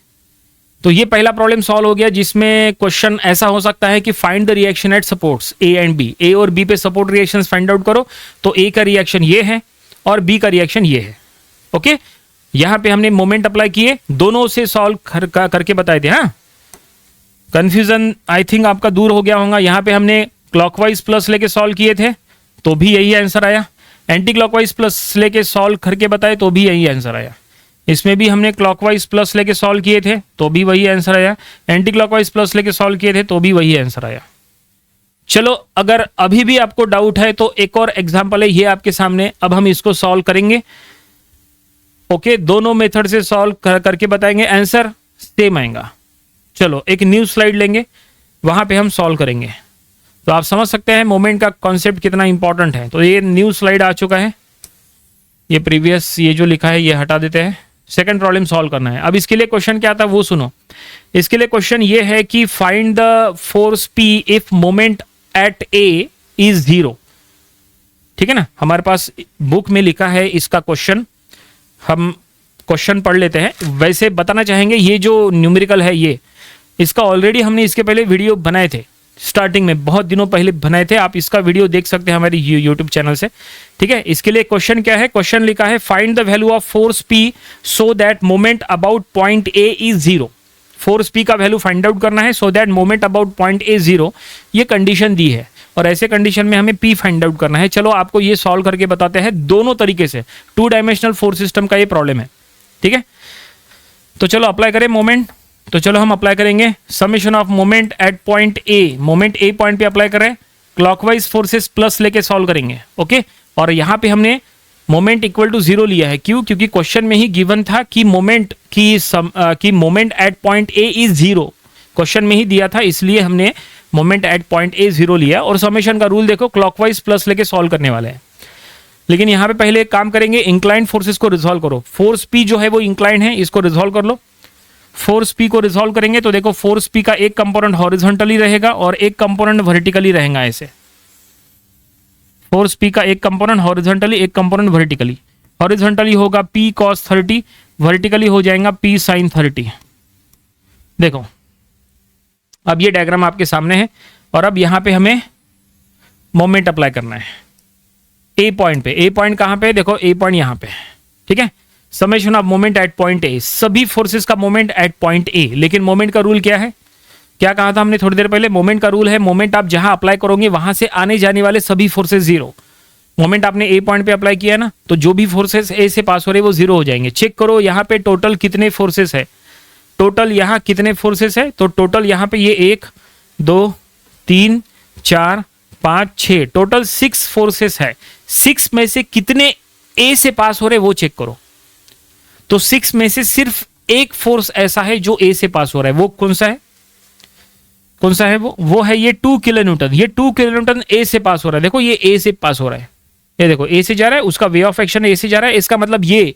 तो ये पहला प्रॉब्लम सॉल्व हो गया, जिसमें क्वेश्चन ऐसा हो सकता है कि find the reaction at supports A and B. A और बी पे सपोर्ट रिएक्शंस फाइंड आउट करो, तो ए का रिएक्शन ये है और बी का रिएक्शन ये है। ओके, यहां पे हमने मोमेंट अप्लाई किए, दोनों से सॉल्व करके बताए थे। हाँ, कंफ्यूजन आई थिंक आपका दूर हो गया होगा। यहां पे हमने क्लॉकवाइज प्लस लेके सॉल्व किए थे तो भी यही आंसर आया, एंटी क्लॉकवाइज प्लस लेके सॉल्व करके बताए तो भी यही आंसर आया। इसमें भी हमने क्लॉकवाइज प्लस लेके सॉल्व किए थे तो भी वही आंसर आया, एंटी क्लॉकवाइज प्लस लेके सॉल्व किए थे तो भी वही आंसर आया। चलो अगर अभी भी आपको डाउट है तो एक और एग्जांपल है ये आपके सामने, अब हम इसको सॉल्व करेंगे। ओके, दोनों मेथड से सॉल्व करके बताएंगे, आंसर सेम आएगा। चलो एक न्यू स्लाइड लेंगे, वहां पे हम सॉल्व करेंगे। तो आप समझ सकते हैं मोमेंट का कॉन्सेप्ट कितना इंपॉर्टेंट है। तो ये न्यू स्लाइड आ चुका है, ये प्रीवियस ये जो लिखा है ये हटा देते हैं। सेकंड प्रॉब्लम सॉल्व करना है। अब इसके लिए क्वेश्चन क्या था वो सुनो। इसके लिए क्वेश्चन ये है कि find the force P if moment at A is 0। ठीक है ना, हमारे पास बुक में लिखा है इसका क्वेश्चन, हम क्वेश्चन पढ़ लेते हैं। वैसे बताना चाहेंगे ये जो न्यूमेरिकल है ये इसका ऑलरेडी हमने इसके पहले वीडियो बनाए थे, स्टार्टिंग में बहुत दिनों पहले बनाए थे। आप इसका वीडियो देख सकते हैं हमारे यूट्यूब चैनल से। ठीक है, इसके लिए क्वेश्चन क्या है, क्वेश्चन लिखा है find the value of force P so that moment about point A is 0। Force P का वैल्यू फाइंड आउट करना है so that moment about point ए 0, ये कंडीशन दी है और ऐसे कंडीशन में हमें पी फाइंड आउट करना है। चलो आपको ये सॉल्व करके बताते हैं दोनों तरीके से। 2 डायमेंशनल फोर्स सिस्टम का ये प्रॉब्लम है। ठीक है, तो चलो अप्लाई करें मोमेंट। तो चलो हम अप्लाई करेंगे summation of moment at point A. Moment A point पे अप्लाई करें, क्लॉकवाइज फोर्सेस प्लस लेके सॉल्व करेंगे। ओके, और यहां पे हमने मोमेंट इक्वल टू 0 लिया है। क्यों? क्योंकि क्वेश्चन में ही गिवन था कि मोमेंट की moment at point A is 0, question में ही दिया था, इसलिए हमने मोमेंट एट पॉइंट ए 0 लिया। और समेशन का रूल देखो, क्लॉकवाइज प्लस लेके सॉल्व करने वाले हैं। लेकिन यहां पे पहले एक काम करेंगे, इंक्लाइंड फोर्सेस को रिजॉल्व करो। फोर्स पी जो है वो इंक्लाइंड है, इसको रिजॉल्व कर लो। फोर्स पी को रिजॉल्व करेंगे तो देखो फोर्स पी का एक कंपोनेंट हॉरिजॉन्टली रहेगा और एक कंपोनेंट वर्टिकली रहेगा। ऐसे फोर्स पी का एक कंपोनेंट हॉरिजॉन्टली, एक कंपोनेंट वर्टिकली। हॉरिजॉन्टली होगा पी कॉस 30, वर्टिकली हो जाएगा पी साइन 30। देखो अब ये डायग्राम आपके सामने है और अब यहां पे हमें मोमेंट अप्लाई करना है ए पॉइंट पे। ए पॉइंट कहां पे? देखो ए पॉइंट यहां पे। ठीक है, summation of moment at point ए, सभी फोर्सेस का मोमेंट एट पॉइंट ए। लेकिन मोमेंट का रूल क्या है, क्या कहा था हमने थोड़ी देर पहले? मोमेंट का रूल है मोमेंट आप जहां अप्लाई करोगे वहां से आने जाने वाले सभी फोर्सेस 0। मोमेंट आपने ए पॉइंट पे अप्लाई किया ना, तो जो भी फोर्सेस ए से पास हो रहे वो 0 हो जाएंगे। चेक करो यहाँ पे टोटल कितने फोर्सेस है, टोटल यहाँ कितने फोर्सेस है। तो टोटल यहाँ पे ये 1 2 3 4 5 6, टोटल 6 फोर्सेस है। 6 में से कितने ए से पास हो रहे वो चेक करो। तो 6 में से सिर्फ एक फोर्स ऐसा है जो ए से पास हो रहा है, वो कौन सा है? कौन सा है वो है ये 2 किलो न्यूटन। ये 2 किलो न्यूटन ए से पास हो रहा है। देखो ये ए से पास हो रहा है, ये देखो ए से जा रहा है, उसका वे ऑफ एक्शन ए से जा रहा है। इसका मतलब ये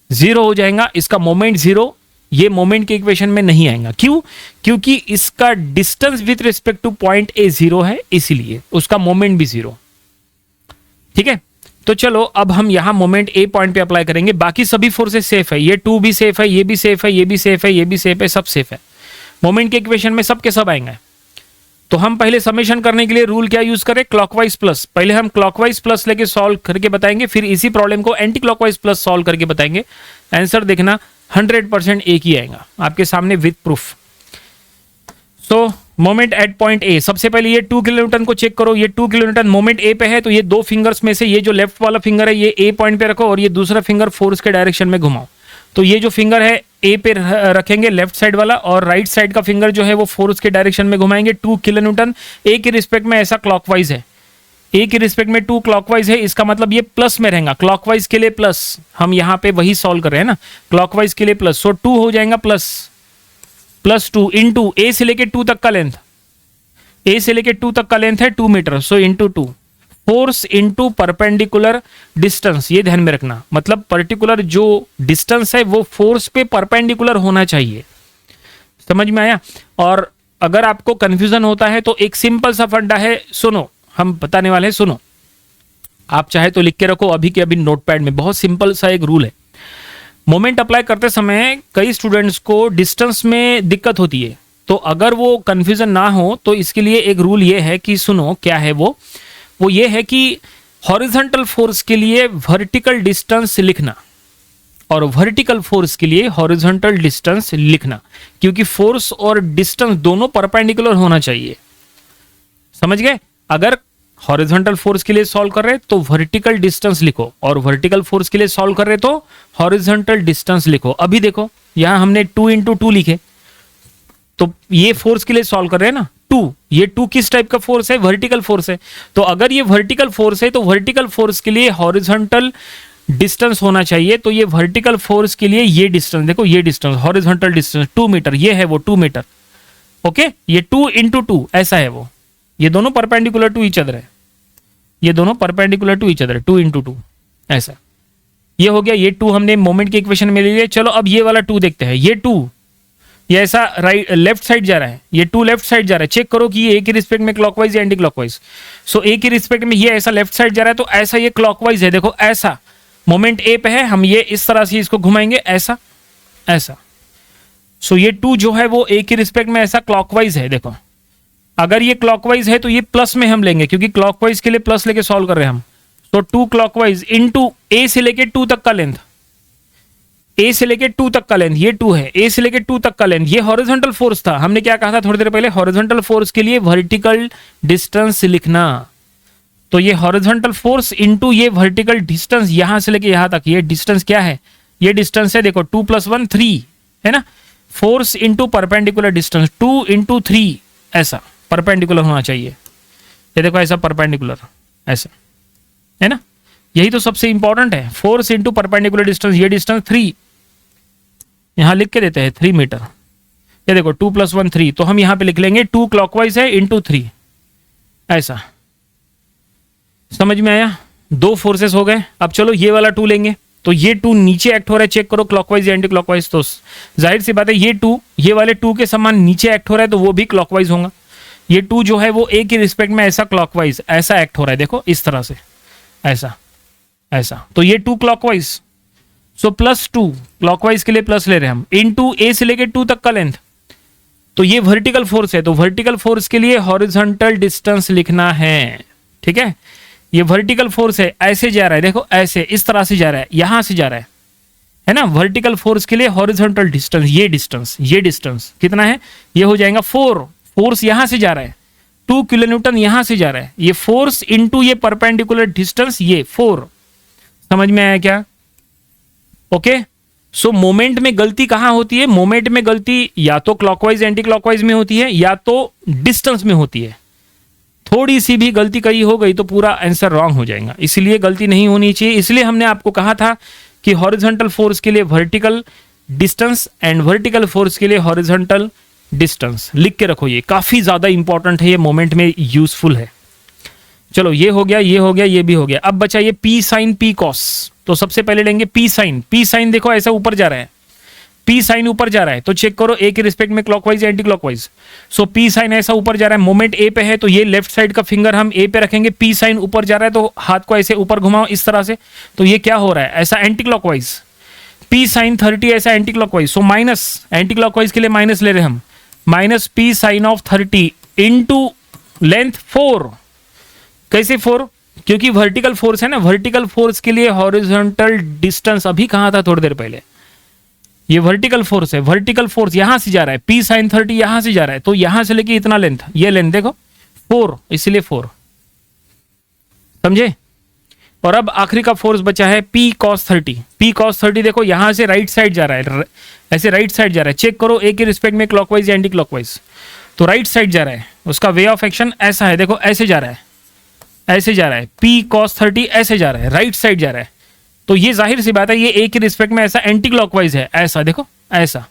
0 हो जाएगा, इसका मोमेंट 0, ये मोमेंट के इक्वेशन में नहीं आएगा। क्यों? क्योंकि इसका distance with respect to point A 0 है, इसीलिए उसका मोमेंट भी 0। ठीक है, तो चलो अब हम यहां मोमेंट ए पॉइंट पे अप्लाई करेंगे। बाकी सभी फोर्सेस सेफ है, ये 2 भी सेफ है, ये भी सेफ है, ये भी सेफ है, ये भी सेफ है, सब सेफ है। मोमेंट के इक्वेशन में सब के सब आएंगे। तो हम पहले समेशन करने के लिए रूल क्या यूज करें? Clockwise plus. पहले हम क्लॉकवाइज प्लस लेके सॉल्व करके बताएंगे, फिर इसी प्रॉब्लम को एंटी क्लॉकवाइज प्लस सॉल्व करके बताएंगे। आंसर देखना 100% एक ही आएगा आपके सामने with proof. So moment at point ए, सबसे पहले ये 2 किलो न्यूटन को चेक करो। ये 2 किलो न्यूटन मोमेंट ए पे है, तो ये 2 फिंगर्स में से ये जो लेफ्ट वाला फिंगर है ये ए पॉइंट पे रखो और ये दूसरा फिंगर फोर्स के डायरेक्शन में घुमाओ। तो ये जो फिंगर है ए पे रखेंगे लेफ्ट साइड वाला, और राइट साइड का फिंगर जो है वो फोर्स के डायरेक्शन में घुमाएंगे 2 किलो न्यूटन। ए के रिस्पेक्ट में ऐसा क्लॉकवाइज है, ए के रिस्पेक्ट में 2 क्लॉकवाइज है, इसका मतलब ये प्लस में रहेगा। क्लॉकवाइज के लिए प्लस, हम यहाँ पे वही सॉल्व कर रहे हैं ना, क्लॉकवाइज के लिए प्लस। सो 2 हो जाएगा प्लस 2 इंटू ए से लेके 2 तक का लेंथ, ए से लेके 2 तक का लेंथ है 2 मीटर। So into 2, force into perpendicular distance, ये ध्यान में रखना। मतलब पर्टिकुलर जो डिस्टेंस है वो फोर्स पे परपेंडिकुलर होना चाहिए। समझ में आया? और अगर आपको कंफ्यूजन होता है तो एक सिंपल सा फंडा है, सुनो हम बताने वाले हैं, सुनो। आप चाहे तो लिख के रखो अभी के अभी नोटपैड में, बहुत सिंपल सा एक रूल है। मोमेंट अप्लाई करते समय कई स्टूडेंट्स को डिस्टेंस में दिक्कत होती है, तो अगर वो कंफ्यूजन ना हो तो इसके लिए एक रूल ये है कि सुनो क्या है वो ये है कि हॉरिजॉन्टल फोर्स के लिए वर्टिकल डिस्टेंस लिखना और वर्टिकल फोर्स के लिए हॉरिजॉन्टल डिस्टेंस लिखना, क्योंकि फोर्स और डिस्टेंस दोनों परपेंडिकुलर होना चाहिए। समझ गए? अगर हॉरिजॉन्टल फोर्स के लिए सॉल्व कर रहे हैं तो वर्टिकल डिस्टेंस लिखो, और वर्टिकल फोर्स के लिए सॉल्व कर रहे तो हॉरिजॉन्टल डिस्टेंस लिखो। अभी देखो यहां हमने 2 इंटू 2 लिखे, तो ये फोर्स के लिए सॉल्व कर रहे हैं ना 2, ये 2 किस टाइप का फोर्स है? वर्टिकल फोर्स है। तो अगर ये वर्टिकल फोर्स है तो वर्टिकल फोर्स के लिए हॉरिजॉन्टल डिस्टेंस होना चाहिए। तो ये वर्टिकल फोर्स के लिए ये डिस्टेंस देखो, ये डिस्टेंस हॉरिजॉन्टल डिस्टेंस 2 मीटर, ये है वो 2 मीटर। ओके, ये 2 इंटू 2 ऐसा है वो, ये दोनों परपेंडिकुलर टू ईच अदर है, ये दोनों perpendicular to each other, 2 into 2 ऐसा। ये हो गया, ये 2 हमने मोमेंट के इक्वेशन में ले लिया। चलो अब ये वाला 2 देखते हैं। ये 2 ये ऐसा राइट लेफ्ट साइड जा रहा है, ये 2 लेफ्ट साइड जा रहा है। चेक करो कि ये ए के रिस्पेक्ट में क्लॉकवाइज या एंटी क्लॉकवाइज। सो ए के रिस्पेक्ट में ये ऐसा लेफ्ट साइड जा रहा है, तो ऐसा ये क्लॉकवाइज है। देखो ऐसा मोमेंट ए पे है, हम ये इस तरह से इसको घुमाएंगे ऐसा ऐसा। सो ये 2 जो है वो ए के रिस्पेक्ट में ऐसा क्लॉकवाइज है। देखो अगर ये क्लॉकवाइज है तो ये प्लस में हम लेंगे, क्योंकि क्लॉकवाइज के लिए प्लस लेके सॉल्व कर रहे हैं हम। तो 2 क्लॉकवाइज इनटू ए से लेके 2 तक का लेंथ, ए से लेके 2 तक का लेंथ, ये 2 है, ए से लेके 2 तक का लेंथ। ये हॉरिजॉन्टल फोर्स था, हमने क्या कहा था थोड़ी देर पहले? हॉरिजॉन्टल फोर्स के लिए वर्टिकल डिस्टेंस लिखना। तो ये हॉरिजॉन्टल फोर्स इनटू ये वर्टिकल डिस्टेंस, यहां से लेके यहां तक, ये डिस्टेंस क्या है? ये डिस्टेंस है देखो 2 + 1 3 है ना। Force into perpendicular distance 2 into 3 ऐसा परपेंडिकुलर होना चाहिए। ये देखो ऐसा परपेंडिकुलर ऐसा है ना, यही तो सबसे इंपॉर्टेंट है। फोर्स इनटू परपेंडिकुलर डिस्टेंस, ये डिस्टेंस 3 यहां लिख के देते हैं 3 मीटर। ये देखो 2 + 1 3, तो हम यहां पे लिख लेंगे 2 क्लॉकवाइज है इंटू 3 ऐसा। समझ में आया? 2 फोर्सेस हो गए। अब चलो ये वाला 2 लेंगे, तो ये 2 नीचे एक्ट हो रहा है, चेक करो क्लॉकवाइज या एंटी क्लॉकवाइज। तो जाहिर सी बात है ये 2 ये वाले 2 के समान नीचे एक्ट हो रहा है, तो वो भी क्लॉकवाइज होगा। ये 2 जो है वो ए के रिस्पेक्ट में ऐसा क्लॉकवाइज ऐसा एक्ट हो रहा है, देखो इस तरह से ऐसा ऐसा। तो ये 2 क्लॉकवाइज, सो +2 क्लॉकवाइज के लिए प्लस ले रहे हैं हम, इनटू ए से लेके 2 तक का लेंथ। तो ये वर्टिकल फोर्स है, तो वर्टिकल फोर्स के लिए हॉरिजॉन्टल डिस्टेंस लिखना है। ठीक है, ये वर्टिकल फोर्स है, ऐसे जा रहा है, देखो ऐसे इस तरह से जा रहा है, यहां से जा रहा है ना। वर्टिकल फोर्स के लिए हॉरिजॉन्टल डिस्टेंस, ये डिस्टेंस कितना है? ये हो जाएगा 4। फोर्स यहां से जा रहा है, 2 किलोन्यूटन यहां से जा रहा है, ये फोर्स इनटू ये परपेंडिकुलर डिस्टेंस, ये 4। समझ में आया क्या? ओके, सो मोमेंट में गलती कहां होती है? मोमेंट में गलती या तो क्लॉकवाइज एंटी क्लॉकवाइज में होती है, या तो डिस्टेंस में होती है। थोड़ी सी भी गलती कहीं हो गई तो पूरा आंसर रॉन्ग हो जाएगा, इसलिए गलती नहीं होनी चाहिए। इसलिए हमने आपको कहा था कि हॉरिजॉन्टल फोर्स के लिए vertical distance and vertical force के लिए हॉरिजॉन्टल डिस्टेंस लिख के रखो। ये काफी ज्यादा इंपॉर्टेंट है, ये मोमेंट में यूजफुल है। चलो ये हो गया, ये हो गया, ये भी हो गया। अब बचा ये P sin P cos। तो सबसे पहले लेंगे P sin देखो ऐसा ऊपर जा रहा है, P sin ऊपर जा रहा है, तो चेक करो ए के रिस्पेक्ट में क्लॉकवाइज या एंटी क्लॉकवाइज। सो P sin ऐसा ऊपर जा रहा है, मोमेंट ए पे है, तो ये लेफ्ट साइड का फिंगर हम ए पे रखेंगे। P sin ऊपर जा रहा है, तो हाथ को ऐसे ऊपर घुमाओ इस तरह से, तो ये क्या हो रहा है? ऐसा एंटी क्लॉकवाइज। P sin 30 ऐसा anti clockwise, so minus anti clockwise के लिए माइनस ले रहे हैं हम, -P sin of 30 into length 4। कैसे 4? क्योंकि वर्टिकल फोर्स है ना, वर्टिकल फोर्स के लिए हॉरिजॉन्टल डिस्टेंस अभी कहा था थोड़ी देर पहले, ये वर्टिकल फोर्स है। वर्टिकल फोर्स यहां से जा रहा है, P sin 30 यहां से जा रहा है, तो यहां से लेके इतना लेंथ, ये लेंथ देखो 4, इसलिए 4। समझे? और अब आखिरी का फोर्स बचा है P cos 30। P cos 30 देखो यहां से राइट साइड जा रहा है, ऐसे राइट साइड जा रहा है। चेक करो ए के रिस्पेक्ट में क्लॉकवाइज या एंटी क्लॉकवाइज। तो राइट साइड जा रहा है, उसका वे ऑफ एक्शन ऐसा है, देखो ऐसे जा रहा है, ऐसे जा रहा है। P cos 30 ऐसे जा रहा है, राइट साइड जा रहा है। तो ये जाहिर सी बात है ये ए के रिस्पेक्ट में ऐसा एंटी क्लॉकवाइज है, ऐसा देखो ऐसा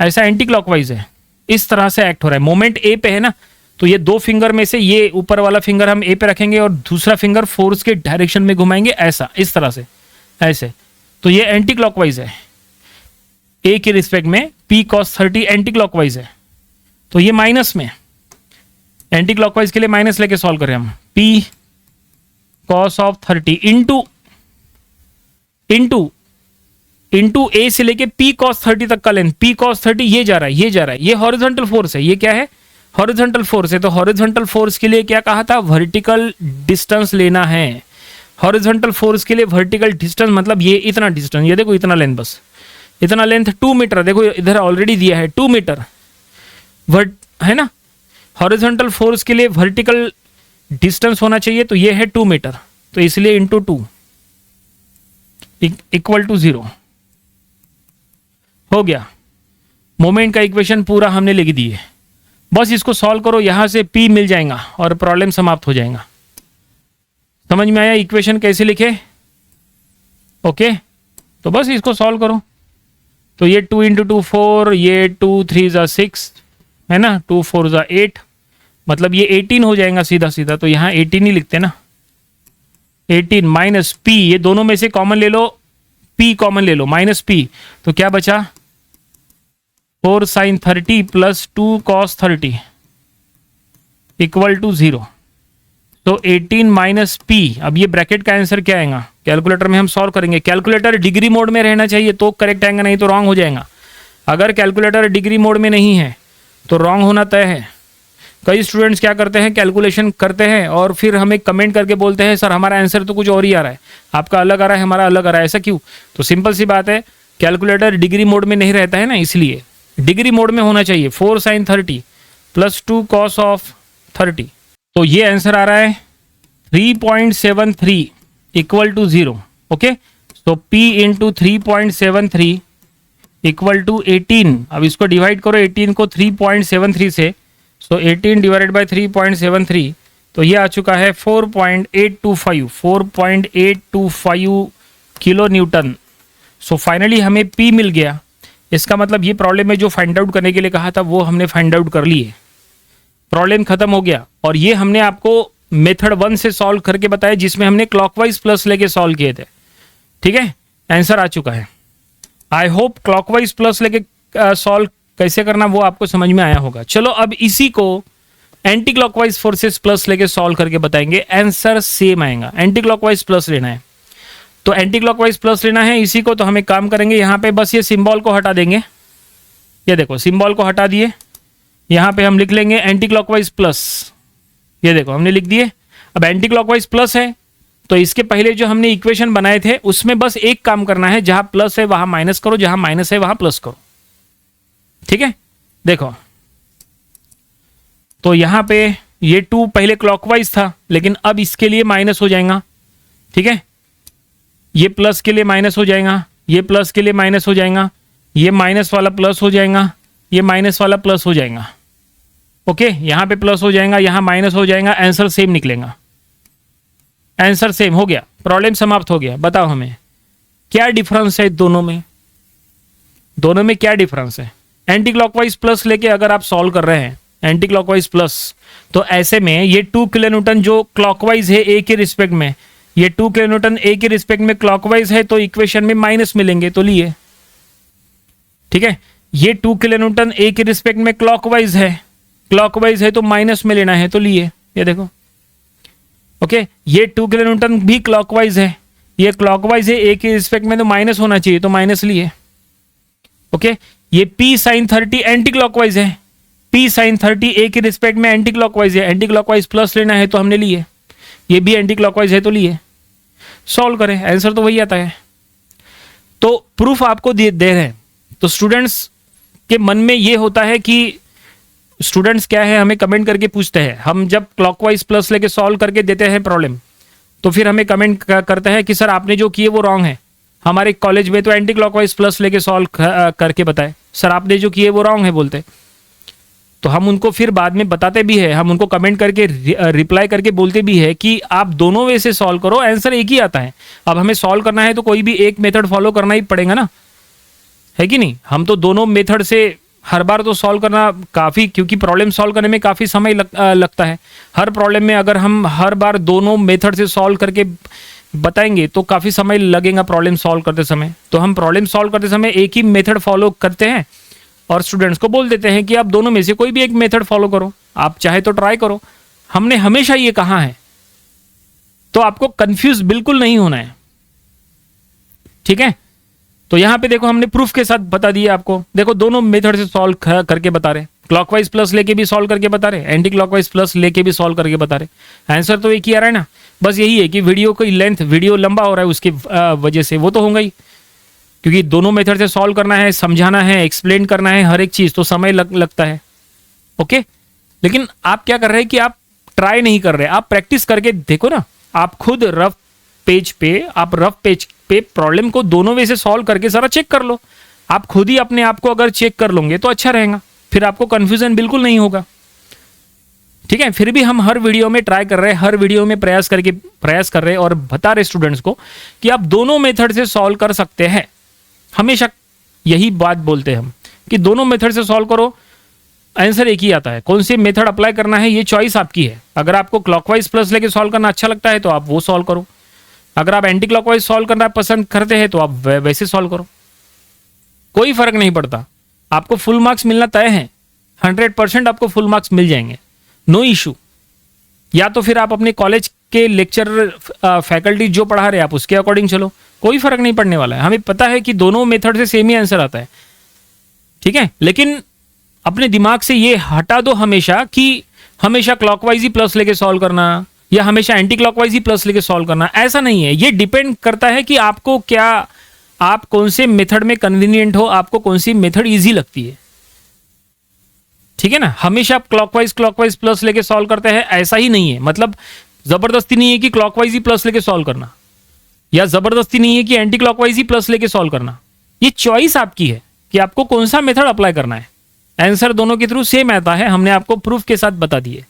ऐसा एंटी क्लॉकवाइज है, इस तरह से एक्ट हो रहा है। मोमेंट ए पे है ना, तो ये 2 फिंगर में से ये ऊपर वाला फिंगर हम ए पे रखेंगे और दूसरा फिंगर फोर्स के डायरेक्शन में घुमाएंगे, ऐसा इस तरह से ऐसे। तो ये एंटी क्लॉकवाइज है, ए के रिस्पेक्ट में P cos 30 एंटी क्लॉकवाइज है। तो ये माइनस में, एंटी क्लॉकवाइज के लिए माइनस लेके सॉल्व करें हम, P cos of 30 इंटू ए से लेके P cos 30 तक का लेंथ। P cos 30 ये जा रहा है, ये जा रहा है, ये हॉरिजॉन्टल फोर्स है। ये क्या है? हॉरिजॉन्टल फोर्स है। तो हॉरिजॉन्टल फोर्स के लिए क्या कहा था? वर्टिकल डिस्टेंस लेना है। हॉरिजॉन्टल फोर्स के लिए वर्टिकल डिस्टेंस मतलब ये इतना डिस्टेंस, ये देखो इतना लेंथ, बस इतना लेंथ 2 मीटर। देखो इधर ऑलरेडी दिया है 2 मीटर है ना। हॉरिजॉन्टल फोर्स के लिए वर्टिकल डिस्टेंस होना चाहिए, तो ये है 2 मीटर, तो इसलिए इंटू 2 इक्वल टू 0 हो गया। मोमेंट का इक्वेशन पूरा हमने लिख दिए। बस इसको सॉल्व करो, यहां से P मिल जाएगा और प्रॉब्लम समाप्त हो जाएगा। समझ में आया इक्वेशन कैसे लिखे? ओके, तो बस इसको सॉल्व करो। तो ये 2 इंटू 2 4, ये 2 3 ज़ा 6 है ना, 2 4 ज़ा 8, मतलब ये 18 हो जाएगा सीधा सीधा। तो यहाँ 18 ही लिखते ना, 18 माइनस P, ये दोनों में से कॉमन ले लो, P कॉमन ले लो, माइनस P, तो क्या बचा 4 sine 30 plus 2 cos 30 equal to 0। तो 18 माइनस P, अब ये ब्रैकेट का आंसर क्या आएगा? कैलकुलेटर में हम सॉल्व करेंगे। कैलकुलेटर डिग्री मोड में रहना चाहिए तो करेक्ट आएगा, नहीं तो रॉन्ग हो जाएगा। अगर कैलकुलेटर डिग्री मोड में नहीं है तो रॉन्ग होना तय है। कई स्टूडेंट्स क्या करते हैं, कैलकुलेशन करते हैं और फिर हमें कमेंट करके बोलते हैं सर हमारा आंसर तो कुछ और ही आ रहा है, आपका अलग आ रहा है, हमारा अलग आ रहा है, ऐसा क्यों? तो सिंपल सी बात है, कैलकुलेटर डिग्री मोड में नहीं रहता है ना, इसलिए डिग्री मोड में होना चाहिए। 4 साइन 30 प्लस 2 कॉस ऑफ 30, तो ये आंसर आ रहा है 3.73 इक्वल टू 0। ओके, तो P इंटू 3.73 इक्वल टू 18। अब इसको डिवाइड करो 18 को 3.73 से, सो 18 डिवाइडेड बाय 3.73, तो ये आ चुका है 4.825 किलो न्यूटन। सो फाइनली हमें P मिल गया। इसका मतलब ये प्रॉब्लम में जो फाइंड आउट करने के लिए कहा था वो हमने फाइंड आउट कर लिए, प्रॉब्लम खत्म हो गया। और ये हमने आपको मेथड 1 से सॉल्व करके बताया, जिसमें हमने क्लॉकवाइज प्लस लेके सॉल्व किए थे। ठीक है, आंसर आ चुका है। आई होप क्लॉकवाइज प्लस लेके सॉल्व कैसे करना वो आपको समझ में आया होगा। चलो अब इसी को एंटी क्लॉकवाइज फोर्सेस प्लस लेके सॉल्व करके बताएंगे, आंसर सेम आएगा। एंटी क्लॉकवाइज प्लस लेना है, तो एंटी क्लॉकवाइज प्लस लेना है इसी को, तो हमें काम करेंगे यहाँ पे बस ये सिंबल को हटा देंगे। ये देखो सिंबल को हटा दिए, यहाँ पे हम लिख लेंगे एंटी क्लॉकवाइज प्लस। ये देखो हमने लिख दिए। अब एंटी क्लॉकवाइज प्लस है तो इसके पहले जो हमने इक्वेशन बनाए थे उसमें बस एक काम करना है, जहां प्लस है वहां माइनस करो, जहां माइनस है वहां प्लस करो। ठीक है, देखो तो यहां पे ये 2 पहले क्लॉकवाइज था, लेकिन अब इसके लिए माइनस हो जाएगा। ठीक है, ये प्लस के लिए माइनस हो जाएगा, ये प्लस के लिए माइनस हो जाएगा, ये माइनस वाला प्लस हो जाएगा, ये माइनस वाला प्लस हो जाएगा। ओके, यहां पे प्लस हो जाएगा, यहां माइनस हो जाएगा, आंसर सेम निकलेगा। आंसर सेम हो गया, प्रॉब्लम समाप्त हो गया। बताओ हमें क्या डिफरेंस है दोनों में? दोनों में क्या डिफरेंस है? एंटी क्लॉकवाइज प्लस लेके अगर आप सॉल्व कर रहे हैं एंटी क्लॉकवाइज प्लस, तो ऐसे में ये 2 किलोन्यूटन जो क्लॉकवाइज है ए के रिस्पेक्ट में, ये 2 किलोन्यूटन ए के रिस्पेक्ट में क्लॉकवाइज है, तो इक्वेशन में माइनस मिलेंगे, तो लिए। ठीक है, ये 2 किलोन्यूटन ए के रिस्पेक्ट में क्लॉकवाइज है तो माइनस में लेना है, तो लिए। ये देखो ओके, ये 2 किलोन्यूटन भी क्लॉकवाइज है, ये क्लॉकवाइज है ए के रिस्पेक्ट में, तो माइनस होना चाहिए, तो माइनस लिए। ओके, ये P साइन 30 एंटी क्लॉकवाइज है, P साइन 30 ए के रिस्पेक्ट में एंटी क्लॉकवाइज है, एंटी क्लॉकवाइज प्लस लेना है तो हमने लिए। ये भी एंटी क्लॉकवाइज है तो लिए। सॉल्व करें, आंसर तो वही आता है। तो प्रूफ आपको दे रहे हैं। तो स्टूडेंट्स के मन में ये होता है कि स्टूडेंट्स क्या है, हमें कमेंट करके पूछते हैं, हम जब क्लॉकवाइज प्लस लेके सॉल्व करके देते हैं प्रॉब्लम, तो फिर हमें कमेंट करते हैं कि सर आपने जो किए वो रॉन्ग है। हमारे कॉलेज में तो एंटी क्लॉकवाइज प्लस लेके सॉल्व करके बताए, सर आपने जो किए वो रॉन्ग है बोलते। तो हम उनको फिर बाद में बताते भी है, हम उनको कमेंट करके रिप्लाई करके बोलते भी है कि आप दोनों वे से सॉल्व करो, आंसर एक ही आता है। अब हमें सॉल्व करना है तो कोई भी एक मेथड फॉलो करना ही पड़ेगा ना, है कि नहीं? हम तो दोनों मेथड से हर बार तो सॉल्व करना काफ़ी, क्योंकि प्रॉब्लम सॉल्व करने में काफ़ी समय लगता है। हर प्रॉब्लम में अगर हम हर बार दोनों मेथड से सॉल्व करके बताएंगे तो काफ़ी समय लगेगा प्रॉब्लम सॉल्व करते समय। तो हम प्रॉब्लम सॉल्व करते समय एक ही मेथड फॉलो करते हैं और स्टूडेंट्स को बोल देते हैं कि आप दोनों में से कोई भी एक मेथड फॉलो करो, आप चाहे तो ट्राई करो। हमने हमेशा ये कहा है, तो आपको कंफ्यूज बिल्कुल नहीं होना है। ठीक है, तो यहां पे देखो हमने प्रूफ के साथ बता दिया आपको। देखो दोनों मेथड से सॉल्व करके बता रहे, क्लॉकवाइज प्लस लेके भी सॉल्व करके बता रहे, एंटी क्लॉकवाइज प्लस लेके भी सॉल्व करके बता रहे। आंसर तो एक ही आ रहा है ना, बस यही है कि वीडियो की लेंथ, वीडियो लंबा हो रहा है उसकी वजह से, वो तो होगा ही, क्योंकि दोनों मेथड से सॉल्व करना है, समझाना है, एक्सप्लेन करना है हर एक चीज, तो समय लगता है। ओके, लेकिन आप क्या कर रहे हैं कि आप ट्राई नहीं कर रहे, आप प्रैक्टिस करके देखो ना, आप खुद रफ पेज पे प्रॉब्लम को दोनों वे से सॉल्व करके सारा चेक कर लो। आप खुद ही अपने आप को अगर चेक कर लोगे तो अच्छा रहेगा, फिर आपको कंफ्यूजन बिल्कुल नहीं होगा। ठीक है, फिर भी हम हर वीडियो में ट्राई कर रहे हैं, हर वीडियो में प्रयास कर रहे हैं और बता रहे स्टूडेंट्स को कि आप दोनों मेथड से सॉल्व कर सकते हैं। हमेशा यही बात बोलते हैं हम कि दोनों मेथड से सॉल्व करो, आंसर एक ही आता है। कौन सी मेथड अप्लाई करना है ये चॉइस आपकी है। अगर आपको क्लॉकवाइज प्लस लेके सॉल्व करना अच्छा लगता है तो आप वो सॉल्व करो, अगर आप एंटी क्लॉकवाइज सॉल्व करना पसंद करते हैं तो आप वैसे सॉल्व करो, कोई फर्क नहीं पड़ता। आपको फुल मार्क्स मिलना तय है, 100% आपको फुल मार्क्स मिल जाएंगे, नो इशू। या तो फिर आप अपने कॉलेज के लेक्चर फैकल्टी जो पढ़ा रहे हैं आप उसके अकॉर्डिंग चलो, कोई फर्क नहीं पड़ने वाला है। हमें पता है कि दोनों मेथड से सेम ही आंसर आता है, ठीक है। लेकिन अपने दिमाग से ये हटा दो हमेशा कि हमेशा क्लॉकवाइज ही प्लस लेके सॉल्व करना या हमेशा एंटी क्लॉकवाइज ही प्लस लेके सॉल्व करना, ऐसा नहीं है। ये डिपेंड करता है कि आपको क्या, आप कौन से मेथड में कन्वीनियंट हो, आपको कौन सी मेथड इजी लगती है, ठीक है ना। हमेशा आप क्लॉकवाइज प्लस लेके सॉल्व करते हैं ऐसा ही नहीं है, मतलब जबरदस्ती नहीं है कि क्लॉकवाइज ही प्लस लेके सॉल्व करना, या जबरदस्ती नहीं है कि एंटी क्लॉकवाइज ही प्लस लेके सॉल्व करना। ये चॉइस आपकी है कि आपको कौन सा मेथड अप्लाई करना है। आंसर दोनों के थ्रू सेम आता है, हमने आपको प्रूफ के साथ बता दिए।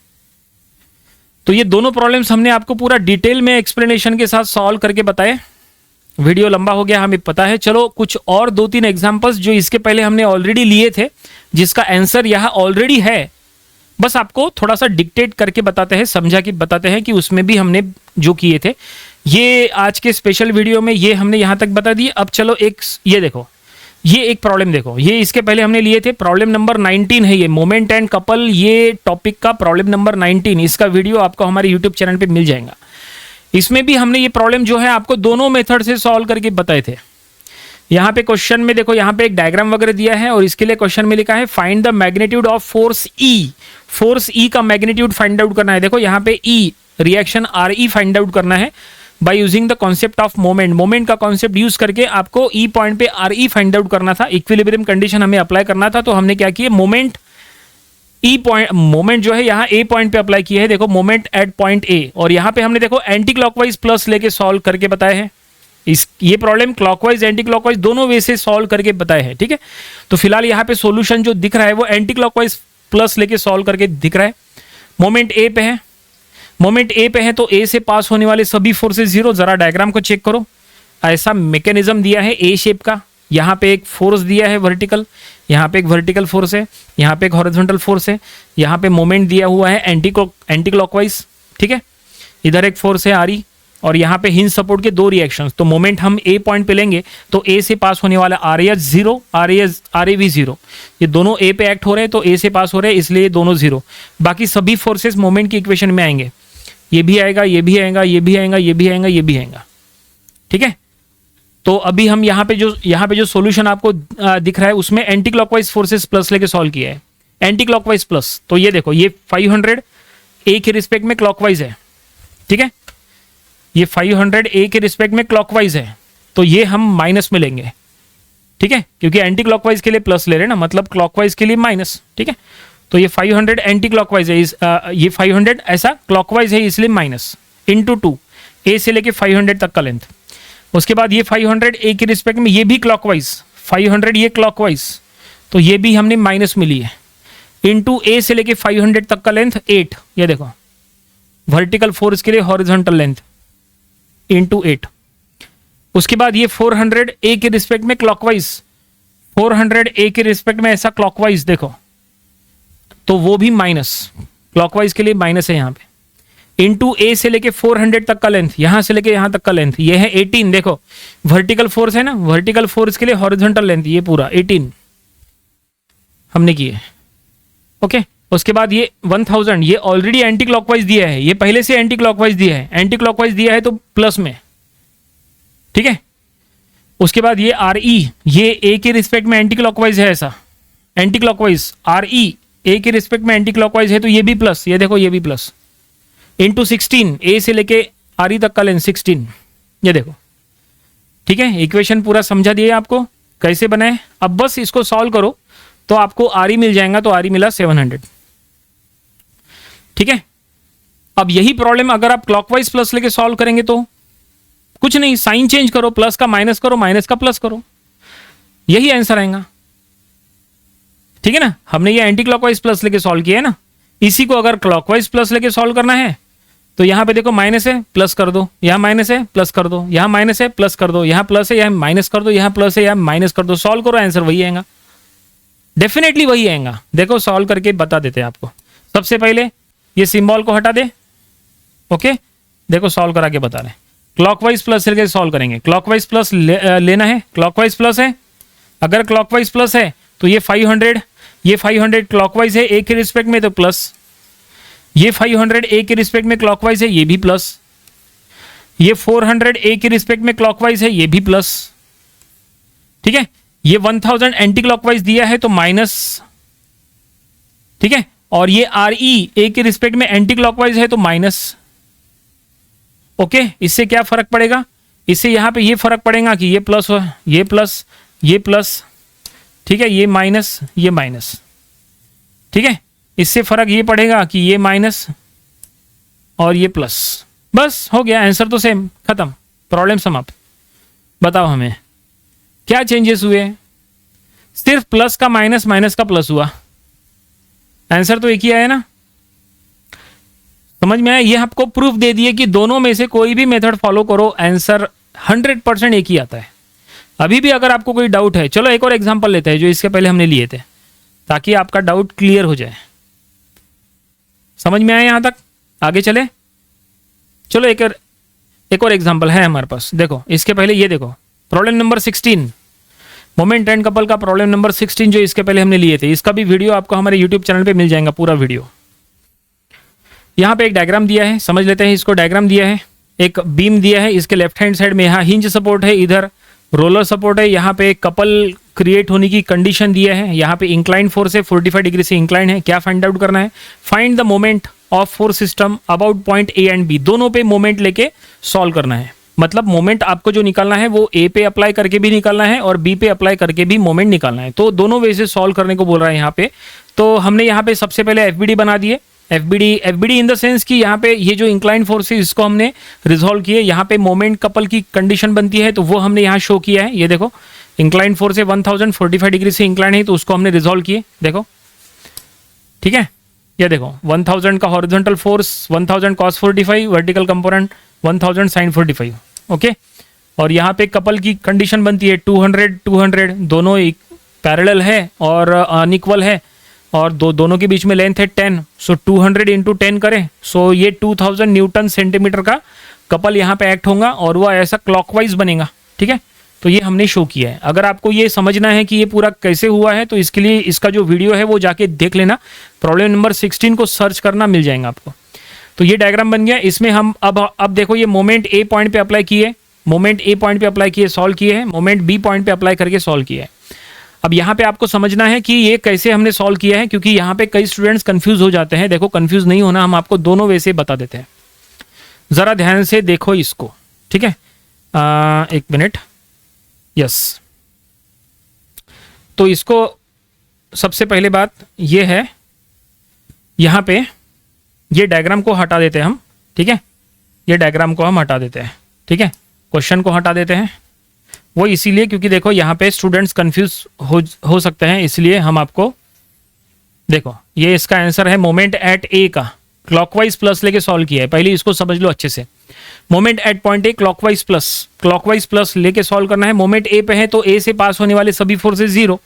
तो ये दोनों प्रॉब्लम्स हमने आपको पूरा डिटेल में एक्सप्लेनेशन के साथ सॉल्व करके बताए। वीडियो लंबा हो गया हमें पता है, चलो कुछ और 2-3 एग्जांपल्स जो इसके पहले हमने ऑलरेडी लिए थे, जिसका आंसर यहाँ ऑलरेडी है, बस आपको थोड़ा सा डिक्टेट करके बताते हैं, समझा कि बताते हैं कि उसमें भी हमने जो किए थे। ये आज के स्पेशल वीडियो में ये हमने यहाँ तक बता दिए। अब चलो एक ये देखो, ये एक प्रॉब्लम देखो, ये इसके पहले हमने लिए थे, प्रॉब्लम नंबर 19 है ये, मोमेंट एंड कपल, ये टॉपिक का प्रॉब्लम नंबर 19। इसका वीडियो आपको हमारे यूट्यूब चैनल पे मिल जाएगा। इसमें भी हमने ये प्रॉब्लम जो है आपको दोनों मेथड से सॉल्व करके बताए थे। यहाँ पे क्वेश्चन में देखो, यहाँ पे एक डायग्राम वगैरह दिया है और इसके लिए क्वेश्चन में लिखा है find the magnitude of force E. Force E का मैग्नीट्यूड फाइंड आउट करना है। देखो यहाँ पे E reaction R E find out करना है by using the concept of moment. Moment का कॉन्सेप्ट यूज करके आपको ई पॉइंट पे आर ई फाइंड आउट करना था, इक्विलिब्रियम कंडीशन हमें अप्लाई करना था। तो हमने क्या किया, मोमेंट जो है यहाँ ए पॉइंट पे अप्लाई किया है। देखो मोमेंट एट पॉइंट ए, और यहाँ पे हमने देखो एंटी क्लॉकवाइज प्लस लेके सॉल्व करके बताए हैं। ये प्रॉब्लम क्लॉकवाइज एंटी क्लॉकवाइज दोनों वे से सॉल्व करके बताए हैं, ठीक है। तो फिलहाल यहाँ पे सॉल्यूशन जो दिख रहा है वो एंटी क्लॉकवाइज प्लस लेके सॉल्व करके दिख रहा है। मोमेंट ए पे है, मोमेंट ए पे है तो ए से पास होने वाले सभी फोर्सेस जीरो। जरा डायग्राम को चेक करो, ऐसा मैकेनिज्म दिया है ए शेप का। यहाँ पे एक फोर्स दिया है वर्टिकल, यहाँ पे एक वर्टिकल फोर्स है, यहाँ पे एक हॉरिजॉन्टल फोर्स है, यहाँ पे मोमेंट दिया हुआ है एंटी क्लॉकवाइज, ठीक है। इधर एक फोर्स है आर ई, और यहाँ पे हिंज सपोर्ट के 2 रिएक्शंस। तो मोमेंट हम ए पॉइंट पे लेंगे तो ए से पास होने वाला R A zero, R A भी जीरो, ये दोनों ए पे एक्ट हो रहे हैं तो ए से पास हो रहे हैं, इसलिए दोनों जीरो। बाकी सभी फोर्सेस मोमेंट की इक्वेशन में आएंगे, ये भी आएगा, ये भी आएगा, ये भी आएगा, ये भी आएगा, ये भी आएगा, ठीक है। तो अभी हम यहाँ पे जो सॉल्यूशन आपको दिख रहा है उसमें एंटी क्लॉकवाइज फोर्सेस प्लस लेके सॉल्व किया है। एंटी क्लॉकवाइज प्लस, तो ये देखो ये 500 ए के रिस्पेक्ट में क्लॉकवाइज है, ठीक है। ये 500 ए के रिस्पेक्ट में क्लॉकवाइज है, तो ये हम माइनस में लेंगे, ठीक है, क्योंकि एंटी क्लॉकवाइज के लिए प्लस ले रहे हैं ना, मतलब क्लॉकवाइज के लिए माइनस, ठीक है। तो ये 500 एंटी क्लॉकवाइज है, ये 500 ऐसा क्लॉकवाइज है इसलिए माइनस इंटू 2, ए से लेके 500 तक का लेंथ। उसके बाद ये 500 ए के रिस्पेक्ट में ये भी क्लॉकवाइज, 500 ये क्लॉकवाइज, तो ये भी हमने माइनस में ली है, इंटू ए से लेके 500 तक का लेंथ 8, ये देखो वर्टिकल फोर्स के लिए हॉरिजॉन्टल लेंथ इंटू 8। उसके बाद ये 400 ए के रिस्पेक्ट में क्लॉकवाइज, 400 ए के रिस्पेक्ट में ऐसा क्लॉकवाइज देखो, तो वो भी माइनस, क्लॉकवाइज के लिए माइनस है यहाँ पे, इंटू ए से लेके 400 तक का लेंथ, यहां से लेके यहां तक का लेंथ, ये है 18। देखो वर्टिकल फोर्स है ना, वर्टिकल फोर्स के लिए हॉरिजॉन्टल लेंथ ये पूरा 18 हमने किए, ओके। उसके बाद ये 1000 ये ऑलरेडी एंटी क्लॉकवाइज दिया है, ये पहले से एंटी क्लॉकवाइज दिया है, एंटी क्लॉकवाइज दिया है तो प्लस में, ठीक है। उसके बाद ये आर ई, ये ए के रिस्पेक्ट में एंटी क्लॉकवाइज है, ऐसा एंटी क्लॉकवाइज आर ई ए के रिस्पेक्ट में एंटी क्लॉकवाइज है तो ये भी प्लस, ये देखो ये भी प्लस, इंटू 16 ए से लेके आर ई तक का लेंथ 16, ये देखो, ठीक है। इक्वेशन पूरा समझा दिया आपको कैसे बनाए। अब बस इसको सॉल्व करो तो आपको आर ई मिल जाएगा, तो आर ई मिला 700, ठीक है। अब यही प्रॉब्लम अगर आप क्लॉकवाइज प्लस लेके सॉल्व करेंगे तो कुछ नहीं, साइन चेंज करो, प्लस का माइनस करो, माइनस का प्लस करो, यही आंसर आएगा। ठीक है ना, हमने ये एंटी क्लॉकवाइज प्लस लेके सॉल्व किया है ना। इसी को अगर क्लॉकवाइज प्लस लेके सॉल्व करना है तो यहां पे देखो माइनस है, प्लस कर दो, यहां माइनस है, प्लस कर दो, यहां माइनस है, प्लस कर दो, यहां प्लस है, यहां माइनस कर दो, यहां प्लस है, यहां माइनस कर दो, सॉल्व करो, आंसर वही आएगा, डेफिनेटली वही आएगा। देखो सॉल्व करके बता देते हैं आपको। सबसे पहले ये सिंबल को हटा दे, ओके, देखो सॉल्व करा के बता रहे हैं। क्लॉकवाइज प्लस लेके सॉल्व करेंगे, क्लॉकवाइज प्लस लेना है, क्लॉकवाइज प्लस है, अगर क्लॉकवाइज प्लस है तो ये 500 क्लॉकवाइज है ए के रिस्पेक्ट में तो प्लस, ये 500 ए के रिस्पेक्ट में क्लॉकवाइज है ये भी प्लस, ये 400 ए के रिस्पेक्ट में क्लॉकवाइज है ये भी प्लस। ठीक है, ये 1000 एंटी क्लॉकवाइज दिया है तो माइनस, ठीक है, और ये आर ई ए के रिस्पेक्ट में एंटी क्लॉकवाइज है तो माइनस। ओके, इससे क्या फर्क पड़ेगा, इससे यहां पे ये फर्क पड़ेगा कि ये प्लस हो, ये प्लस, ये प्लस, ठीक है, ये माइनस, ये माइनस। ठीक है, इससे फर्क ये पड़ेगा कि ये माइनस और ये प्लस, बस हो गया, आंसर तो सेम, खत्म, प्रॉब्लम समाप्त। बताओ हमें क्या चेंजेस हुए, सिर्फ प्लस का माइनस, माइनस का प्लस हुआ, आंसर तो एक ही आया ना। समझ में आया, ये आपको प्रूफ दे दिए कि दोनों में से कोई भी मेथड फॉलो करो, आंसर 100% एक ही आता है। अभी भी अगर आपको कोई डाउट है, चलो एक और एग्जांपल लेते हैं जो इसके पहले हमने लिए थे, ताकि आपका डाउट क्लियर हो जाए। समझ में आया यहां तक, आगे चले, चलो एक और एग्जांपल है हमारे पास। देखो इसके पहले ये देखो, problem number 16, moment and couple का प्रॉब्लम नंबर 16 जो इसके पहले हमने लिए थे, इसका भी वीडियो आपको हमारे यूट्यूब चैनल पे मिल जाएगा, पूरा वीडियो। यहाँ पे एक डायग्राम दिया है, समझ लेते हैं इसको। डायग्राम दिया है, एक बीम दिया है, इसके लेफ्ट हैंड साइड में यहाँ हिंज सपोर्ट है, इधर रोलर सपोर्ट है, यहाँ पे कपल क्रिएट होने की कंडीशन दिया है, यहाँ पे इंक्लाइन फोर्स है, 45 डिग्री से इंक्लाइन है। क्या फाइंड आउट करना है, find the moment of force system about point A and B, दोनों पे मोमेंट लेके सॉल्व करना है। मतलब मोमेंट आपको जो निकालना है वो ए पे अप्लाई करके भी निकालना है और बी पे अप्लाई करके भी मोमेंट निकालना है, तो दोनों वे से सॉल्व करने को बोल रहा है यहाँ पे। तो हमने यहाँ पे सबसे पहले एफबीडी बना दिए, एफबीडी इन द सेंस कि यहाँ पे ये जो इंक्लाइन फोर्स है इसको हमने रिजॉल्व किए। यहाँ पे मोमेंट कपल की कंडीशन बनती है तो वो हमने यहाँ शो किया है। ये देखो इंक्लाइन फोर्स है 1045 डिग्री से इंक्लाइन है, तो उसको हमने रिजॉल्व किए, देखो ठीक है। ये देखो 1000 का horizontal force, 1000 cos 45, vertical component 1000 sin 45, okay. और यहाँ पे कपल की कंडीशन बनती है 200 दोनों पैरेलल है और अनइक्वल है, और दोनों के बीच में लेंथ है 10, सो 200 इंटू 10 करें, सो ये 2000 न्यूटन सेंटीमीटर का कपल यहाँ पे एक्ट होगा और वह ऐसा क्लॉकवाइज बनेगा, ठीक है। तो ये हमने शो किया है। अगर आपको ये समझना है कि ये पूरा कैसे हुआ है तो इसके लिए इसका जो वीडियो है वो जाके देख लेना, प्रॉब्लम नंबर 16 को सर्च करना, मिल जाएगा आपको। तो ये डायग्राम बन गया। इसमें हम अब देखो ये मोमेंट ए पॉइंट पे अप्लाई किए, मोमेंट ए पॉइंट पे अप्लाई किए, सॉल्व किए हैं, मोमेंट बी पॉइंट पे अप्लाई करके सॉल्व किया है। अब यहाँ पे आपको समझना है कि ये कैसे हमने सॉल्व किया है, क्योंकि यहाँ पे कई स्टूडेंट्स कंफ्यूज हो जाते हैं। देखो कंफ्यूज नहीं होना, हम आपको दोनों वे से बता देते हैं, जरा ध्यान से देखो इसको, ठीक है। एक मिनट, यस। तो इसको सबसे पहले बात ये है, यहाँ पे ये डायग्राम को हटा देते हैं हम, ठीक है। ये डायग्राम को हम हटा देते हैं, ठीक है। क्वेश्चन को हटा देते हैं, वो इसीलिए क्योंकि देखो यहाँ पे स्टूडेंट्स कंफ्यूज हो सकते हैं, इसलिए हम आपको देखो ये इसका आंसर है मोमेंट एट ए का क्लॉकवाइज प्लस लेके सॉल्व किया है। पहले इसको समझ लो अच्छे से, moment at point A clockwise plus लेके सॉल्व करना है। मोमेंट ए पे है तो ए से पास होने वाले सभी फोर्सेस जीरो,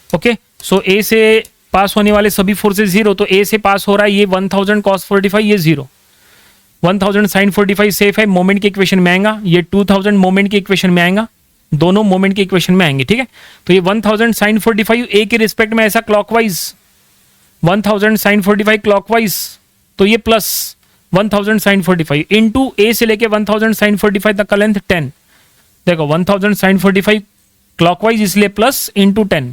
ओके। सो ए से पास होने वाले सभी फोर्सेस जीरो, तो ए से पास हो रहा है ये 1000 cos 45, ये जीरो, 1000 sin 45 सेफ है, मोमेंट के इक्वेशन में आएगा। ये 2000 मोमेंट के इक्वेशन में आएगा, दोनों मोमेंट के इक्वेशन में आएंगे, ठीक है। तो ये 1000 sin 45 ए के रिस्पेक्ट में ऐसा क्लॉकवाइज, 1000 sin 45 क्लॉकवाइज, तो ये प्लस 1000 sin 45 इंटू ए से लेके 1000 sin 45 तक का लेंथ 10, देखो 1000 sin 45 क्लॉकवाइज इसलिए प्लस इंटू 10,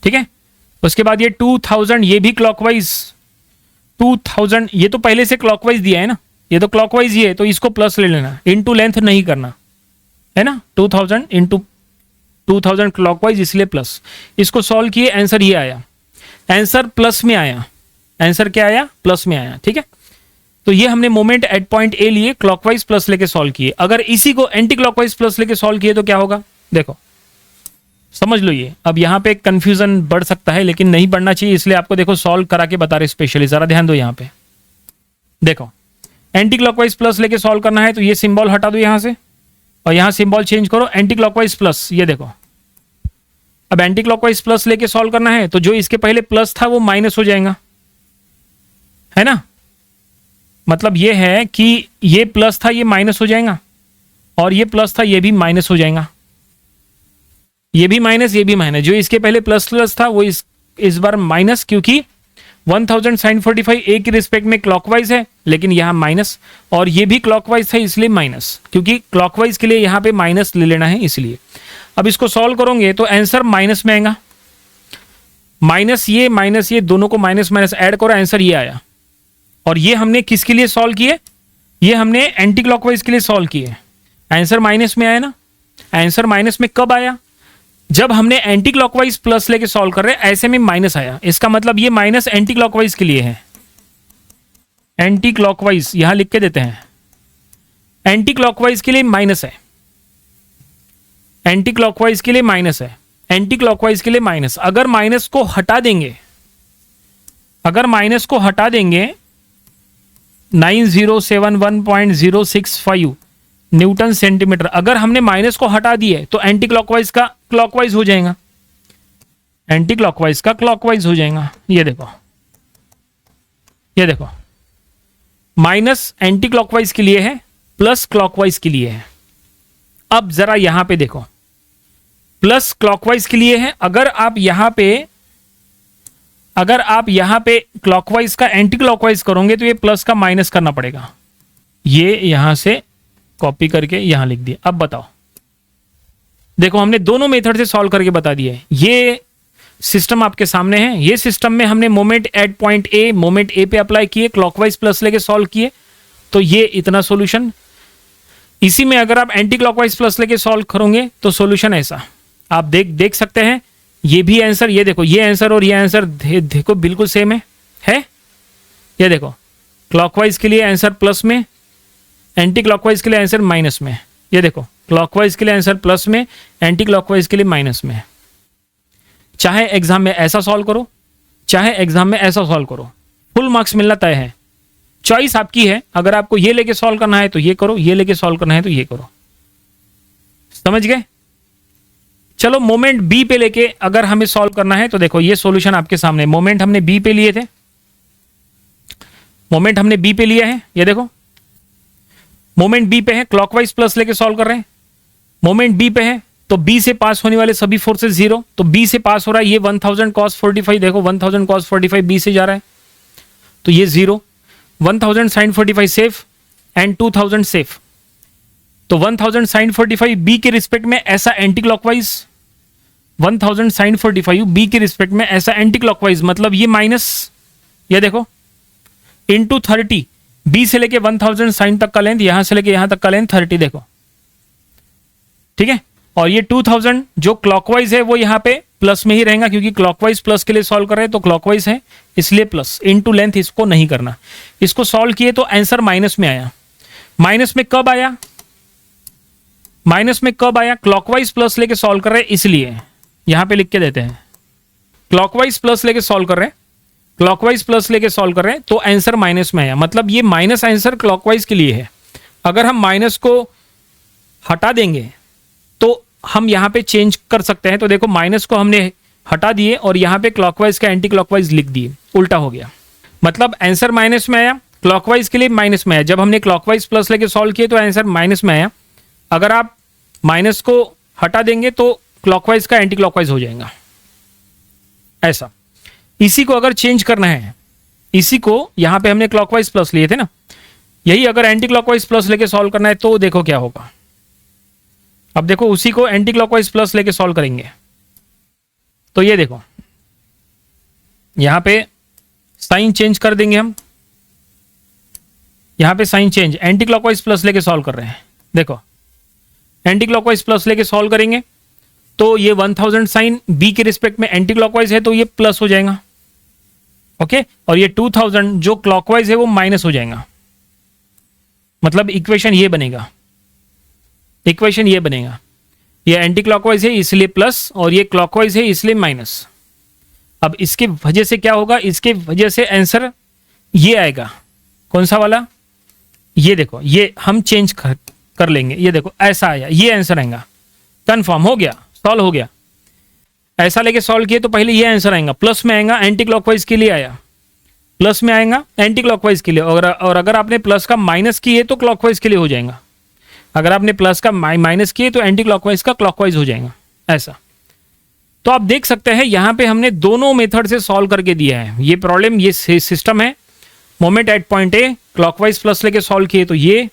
ठीक है। उसके बाद ये 2000 ये भी क्लॉकवाइज, 2000 ये तो पहले से क्लॉकवाइज दिया है ना, ये तो क्लॉकवाइज ही है, तो इसको प्लस ले लेना, इंटू लेंथ नहीं करना है ना। 2000 इंटू 2000 क्लॉकवाइज इसलिए प्लस, इसको सॉल्व किए, आंसर ये आया, आंसर प्लस में आया, आंसर क्या आया, प्लस में आया, ठीक है। तो ये हमने मोमेंट एट पॉइंट ए लिए, क्लॉकवाइज प्लस लेके सॉल्व किए। अगर इसी को एंटी क्लॉकवाइज प्लस लेके सॉल्व किए तो क्या होगा, देखो समझ लो। ये अब यहाँ पे कंफ्यूजन बढ़ सकता है, लेकिन नहीं बढ़ना चाहिए, इसलिए आपको देखो सॉल्व करा के बता रहे स्पेशली। जरा ध्यान दो यहाँ पे, देखो एंटी क्लॉकवाइज प्लस लेके सॉल्व करना है तो ये सिंबल हटा दो यहाँ से, और यहाँ सिंबल चेंज करो, एंटी क्लॉकवाइज प्लस। ये देखो अब एंटी क्लॉकवाइज प्लस लेके सॉल्व करना है तो जो इसके पहले प्लस था वो माइनस हो जाएगा, है ना। मतलब ये है कि ये प्लस था ये माइनस हो जाएगा, और ये प्लस था ये भी माइनस हो जाएगा, ये भी माइनस ये भी माइनस। जो इसके पहले प्लस प्लस था वो इस बार माइनस, क्योंकि 1000 sin 45 ए की रिस्पेक्ट में क्लॉकवाइज है, लेकिन यहाँ माइनस, और ये भी क्लॉकवाइज था इसलिए माइनस, क्योंकि क्लॉकवाइज के लिए यहाँ पे माइनस ले लेना है इसलिए। अब इसको सॉल्व करोगे तो आंसर माइनस में आएगा, माइनस ये दोनों को माइनस माइनस ऐड करो, आंसर ये आया। और ये हमने किसके लिए सॉल्व किए, ये हमने एंटी क्लॉकवाइज के लिए सॉल्व किए, आंसर माइनस में आया ना। आंसर माइनस में कब आया, जब हमने एंटी क्लॉकवाइज प्लस लेके सॉल्व कर रहे हैं, ऐसे में माइनस आया, इसका मतलब ये माइनस एंटी क्लॉकवाइज के लिए है। एंटी क्लॉकवाइज यहां लिख के देते हैं, एंटी क्लॉकवाइज के लिए माइनस है, एंटी क्लॉकवाइज के लिए माइनस है, एंटी क्लॉकवाइज के लिए माइनस। अगर माइनस को हटा देंगे, अगर माइनस को हटा देंगे 9071.065 न्यूटन सेंटीमीटर, अगर हमने माइनस को हटा दिए तो एंटी क्लॉकवाइज का क्लॉकवाइज हो जाएगा, एंटी क्लॉकवाइज का क्लॉकवाइज हो जाएगा। ये देखो, ये देखो माइनस एंटी क्लॉकवाइज के लिए है, प्लस क्लॉकवाइज के लिए है। अब जरा यहां पे देखो, प्लस क्लॉकवाइज के लिए है, अगर आप यहां पे क्लॉकवाइज का एंटी क्लॉकवाइज करोगे तो ये प्लस का माइनस करना पड़ेगा। ये यहां से कॉपी करके यहां लिख दिया। अब बताओ, देखो हमने दोनों मेथड से सॉल्व करके बता दिया है। ये सिस्टम आपके सामने है, ये सिस्टम में हमने moment at point A, moment A पे अप्लाई किए, क्लॉकवाइज प्लस लेके सॉल्व किए, तो ये इतना सॉल्यूशन। इसी में अगर आप एंटी क्लॉकवाइज प्लस लेके सॉल्व करोगे तो सॉल्यूशन ऐसा आप देख सकते हैं। ये भी आंसर, ये देखो ये आंसर और ये आंसर देखो बिल्कुल सेम है। ये देखो क्लॉकवाइज के लिए आंसर प्लस में, एंटी क्लॉकवाइज के लिए आंसर माइनस में। ये देखो क्लॉकवाइज के लिए आंसर प्लस में, एंटी क्लॉकवाइज के लिए माइनस में। चाहे एग्जाम में ऐसा सॉल्व करो, चाहे एग्जाम में ऐसा सॉल्व करो, फुल मार्क्स मिलना तय है। चॉइस आपकी है, अगर आपको ये लेके सॉल्व करना है तो ये करो, ये लेके सॉल्व करना है तो ये करो। समझ गए। चलो मोमेंट बी पे लेके अगर हमें सॉल्व करना है तो देखो ये सॉल्यूशन आपके सामने। मोमेंट हमने बी पे लिए थे, मोमेंट हमने बी पे लिया है, ये देखो मोमेंट बी पे है, क्लॉकवाइज प्लस लेके सॉल्व कर रहे हैं। मोमेंट बी पे है तो बी से पास होने वाले सभी फोर्सेस जीरो, तो बी से पास हो रहा है ये 1000 cos 45, देखो 1000 cos 45 बी से जा रहा है तो ये zero, 1000 sin 45 safe and 2000 safe. तो 1000 sin 45 बी के रिस्पेक्ट में ऐसा एंटी क्लॉकवाइज, 1000 sin 45 बी के रिस्पेक्ट में ऐसा एंटी क्लॉकवाइज, मतलब ये माइनस, ये देखो इंटू 30, बी से लेके 1000 साइन तक का लेंथ, यहां से लेके यहां तक का लेंथ 30, देखो ठीक है। और ये 2000 जो क्लॉकवाइज है वो यहां पे प्लस में ही रहेगा, क्योंकि क्लॉकवाइज प्लस के लिए सॉल्व कर रहे हैं तो क्लॉकवाइज है इसलिए प्लस, इनटू लेंथ इसको नहीं करना। इसको सॉल्व किए तो आंसर माइनस में आया। माइनस में कब आया, माइनस में कब आया, क्लॉकवाइज प्लस लेके सॉल्व कर रहे हैं इसलिए यहां पे लिख के देते हैं, क्लॉकवाइज प्लस लेके सॉल्व कर रहे हैं, क्लॉकवाइज प्लस लेके सॉल्व कर रहे हैं तो आंसर माइनस में आया। मतलब ये माइनस आंसर क्लॉकवाइज के लिए है। अगर हम माइनस को हटा देंगे तो हम यहां पे चेंज कर सकते हैं। तो देखो माइनस को हमने हटा दिए और यहां पे क्लॉकवाइज का एंटी क्लॉकवाइज लिख दिए, उल्टा हो गया। मतलब आंसर माइनस में आया, क्लॉकवाइज के लिए माइनस में आया। जब हमने क्लॉकवाइज प्लस लेके सॉल्व किए तो आंसर माइनस में आया। अगर आप माइनस को हटा देंगे तो क्लॉकवाइज का एंटी क्लॉकवाइज हो जाएगा, ऐसा। इसी को अगर चेंज करना है, इसी को यहां पे हमने क्लॉकवाइज प्लस लिए थे ना, यही अगर एंटी क्लॉकवाइज प्लस लेके सॉल्व करना है तो देखो क्या होगा। अब देखो उसी को एंटी क्लॉकवाइज प्लस लेके सॉल्व करेंगे तो ये देखो यहां पे साइन चेंज कर देंगे हम, यहां पे sine change, anti clockwise plus लेके सॉल्व कर रहे हैं। देखो एंटी क्लॉकवाइज प्लस लेके सॉल्व करेंगे तो ये 1000 साइन बी के रिस्पेक्ट में एंटी क्लॉकवाइज है तो ये प्लस हो जाएगा, ओके। और ये 2000 जो क्लॉकवाइज है वो माइनस हो जाएगा, मतलब इक्वेशन ये बनेगा, इक्वेशन ये बनेगा, ये एंटी क्लॉकवाइज है इसलिए प्लस और ये क्लॉकवाइज है इसलिए माइनस। अब इसके वजह से क्या होगा, इसके वजह से आंसर ये आएगा, कौन सा वाला, ये देखो, ये हम चेंज कर लेंगे, ये देखो ऐसा आया, ये आंसर आएगा, कंफर्म हो गया, सॉल्व हो गया। ऐसा लेके सॉल्व किए तो पहले ये आंसर आएगा, प्लस में आएगा, एंटी क्लॉकवाइज के लिए आया, प्लस में आएगा एंटी क्लॉकवाइज के लिए, और अगर आपने प्लस का माइनस किए तो क्लॉकवाइज के लिए हो जाएगा, अगर आपने प्लस का माइनस किए तो एंटी क्लॉकवाइज का क्लॉकवाइज हो जाएगा, ऐसा। तो आप देख सकते हैं यहां पे हमने दोनों मेथड से सॉल्व करके दिया है। ये प्रॉब्लम, ये सिस्टम है, moment at point A clockwise plus लेके सॉल्व किए तो ये,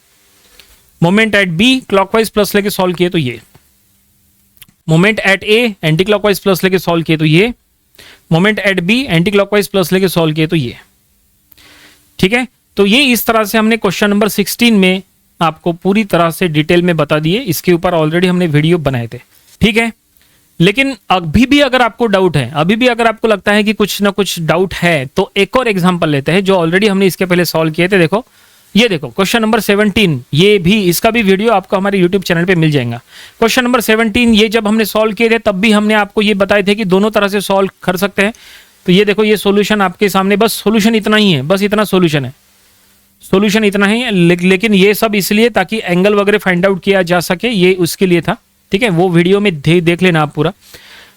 moment at B clockwise plus लेके सॉल्व किए तो ये, moment at A anti clockwise plus लेके सॉल्व किए तो ये, moment at B anti clockwise plus लेके सॉल्व किए तो ये। ठीक है, तो ये इस तरह से हमने क्वेश्चन नंबर 16 में आपको पूरी तरह से डिटेल में बता दिए, इसके ऊपर ऑलरेडी हमने वीडियो बनाए थे। ठीक है, लेकिन अभी भी अगर आपको डाउट है, अभी भी अगर आपको लगता है कि कुछ ना कुछ डाउट है, तो एक और एग्जांपल लेते हैं जो ऑलरेडी हमने इसके पहले सॉल्व किए थे। देखो, ये देखो क्वेश्चन नंबर 17, ये भी, इसका भी वीडियो आपको हमारे यूट्यूब चैनल पे मिल जाएगा। क्वेश्चन नंबर 17, ये जब हमने सॉल्व किए थे तब भी हमने आपको ये बताए थे कि दोनों तरह से सॉल्व कर सकते हैं। तो ये देखो, ये सॉल्यूशन आपके सामने, बस सॉल्यूशन इतना ही है, बस इतना सॉल्यूशन है, सॉल्यूशन इतना ही है, लेकिन ये सब इसलिए ताकि एंगल वगैरह फाइंड आउट किया जा सके, ये उसके लिए था। ठीक है, वो वीडियो में देख लेना आप पूरा।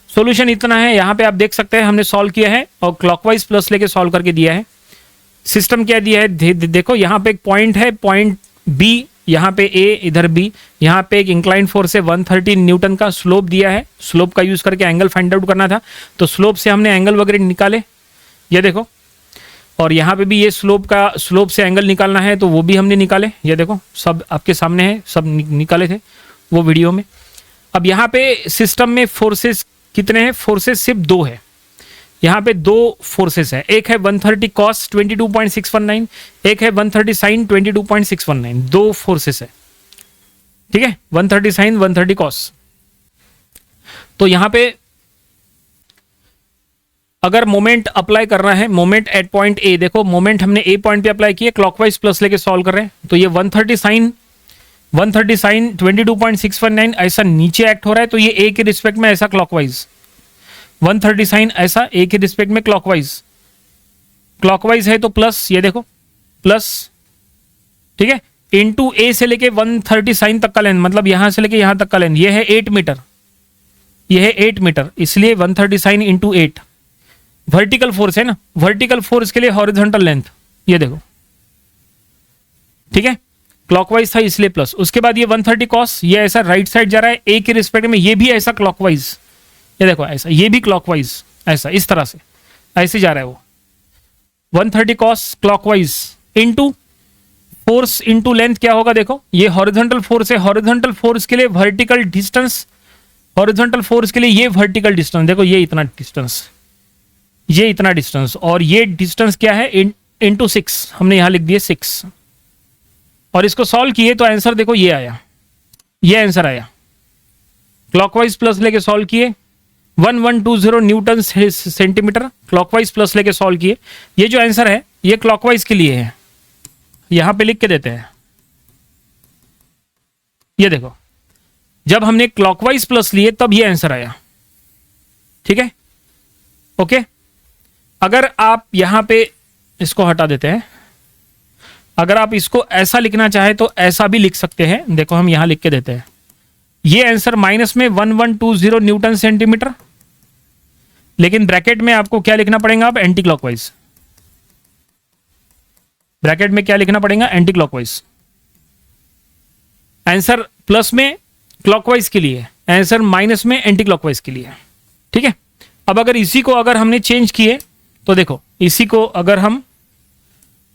सॉल्यूशन इतना है, यहाँ पे आप देख सकते हैं हमने सॉल्व किया है और क्लॉकवाइज प्लस लेके सॉल्व करके दिया है। सिस्टम क्या दिया है, देखो यहाँ पे एक पॉइंट है, पॉइंट बी, यहाँ पे ए, इधर बी, यहाँ पे एक इंक्लाइंड फोर्स है 130 न्यूटन का, स्लोप दिया है, स्लोप का यूज करके एंगल फाइंड आउट करना था, तो स्लोप से हमने एंगल वगैरह निकाले, ये देखो। और यहाँ पे भी ये स्लोप से एंगल निकालना है तो वो भी हमने निकाले, ये देखो सब आपके सामने है, सब निकाले थे वो वीडियो में। अब यहाँ पे सिस्टम में फोर्सेस कितने हैं, फोर्सेस सिर्फ दो है, यहाँ पे दो फोर्सेस है, एक है 130 कॉस 22.619, एक है 130 साइन 22.619, दो फोर्सेस है। ठीक है, 130 साइन 130 कॉस। तो यहाँ पे अगर मोमेंट अप्लाई करना है, मोमेंट एट पॉइंट ए, देखो मोमेंट हमने ए पॉइंट पे अप्लाई किया, क्लॉकवाइज प्लस लेके सॉल्व कर रहे हैं, तो ये 130 साइन 22.619 ऐसा नीचे एक्ट हो रहा है, तो ये ए के रिस्पेक्ट में ऐसा क्लॉकवाइज, 130 साइन ऐसा ए के रिस्पेक्ट में क्लॉकवाइज, क्लॉकवाइज है तो प्लस, ये देखो प्लस। ठीक है, इनटू ए से लेके 130 साइन तक का लेंथ, मतलब यहां से लेके यहां तक का लेंथ, ये है 8 मीटर, ये है 8 मीटर, इसलिए 130 साइन इंटू 8। वर्टिकल फोर्स है ना, वर्टिकल फोर्स के लिए हॉरिजॉन्टल लेंथ, ये देखो। ठीक है, क्लॉकवाइज था इसलिए प्लस। उसके बाद ये 130 कॉस, ये ऐसा राइट साइड जा रहा है ए के रिस्पेक्ट में, ये भी ऐसा क्लॉकवाइज, ये देखो ऐसा, ये भी क्लॉकवाइज ऐसा, इस तरह से ऐसे जा रहा है वो 130 cos clockwise into force into length क्या होगा, देखो ये हॉरिजॉन्टल फोर्स है, हॉरिजॉन्टल फोर्स के लिए वर्टिकल डिस्टेंस, हॉरिजॉन्टल फोर्स के लिए ये वर्टिकल डिस्टेंस, देखो ये इतना डिस्टेंस, ये इतना डिस्टेंस, और ये डिस्टेंस क्या है इनटू 6, हमने यहां लिख दिए 6, और इसको सॉल्व किए तो आंसर देखो ये आया, ये आंसर आया, क्लॉकवाइज प्लस लेके सॉल्व किए 1120 न्यूटन सेंटीमीटर, क्लॉकवाइज प्लस लेके सॉल्व किए। ये जो आंसर है ये क्लॉकवाइज के लिए है, यहां पे लिख के देते हैं, ये देखो जब हमने क्लॉकवाइज प्लस लिए तब ये आंसर आया। ठीक है, ओके। अगर आप यहां पे इसको हटा देते हैं, अगर आप इसको ऐसा लिखना चाहे तो ऐसा भी लिख सकते हैं, देखो हम यहां लिख के देते हैं, ये आंसर माइनस में 1120 न्यूटन सेंटीमीटर, लेकिन ब्रैकेट में आपको क्या लिखना पड़ेगा, अब एंटी क्लॉकवाइज, ब्रैकेट में क्या लिखना पड़ेगा, एंटी क्लॉकवाइज। आंसर प्लस में क्लॉकवाइज के लिए, आंसर माइनस में एंटी क्लॉकवाइज के लिए। ठीक है, अब अगर इसी को अगर हमने चेंज किए तो देखो, इसी को अगर हम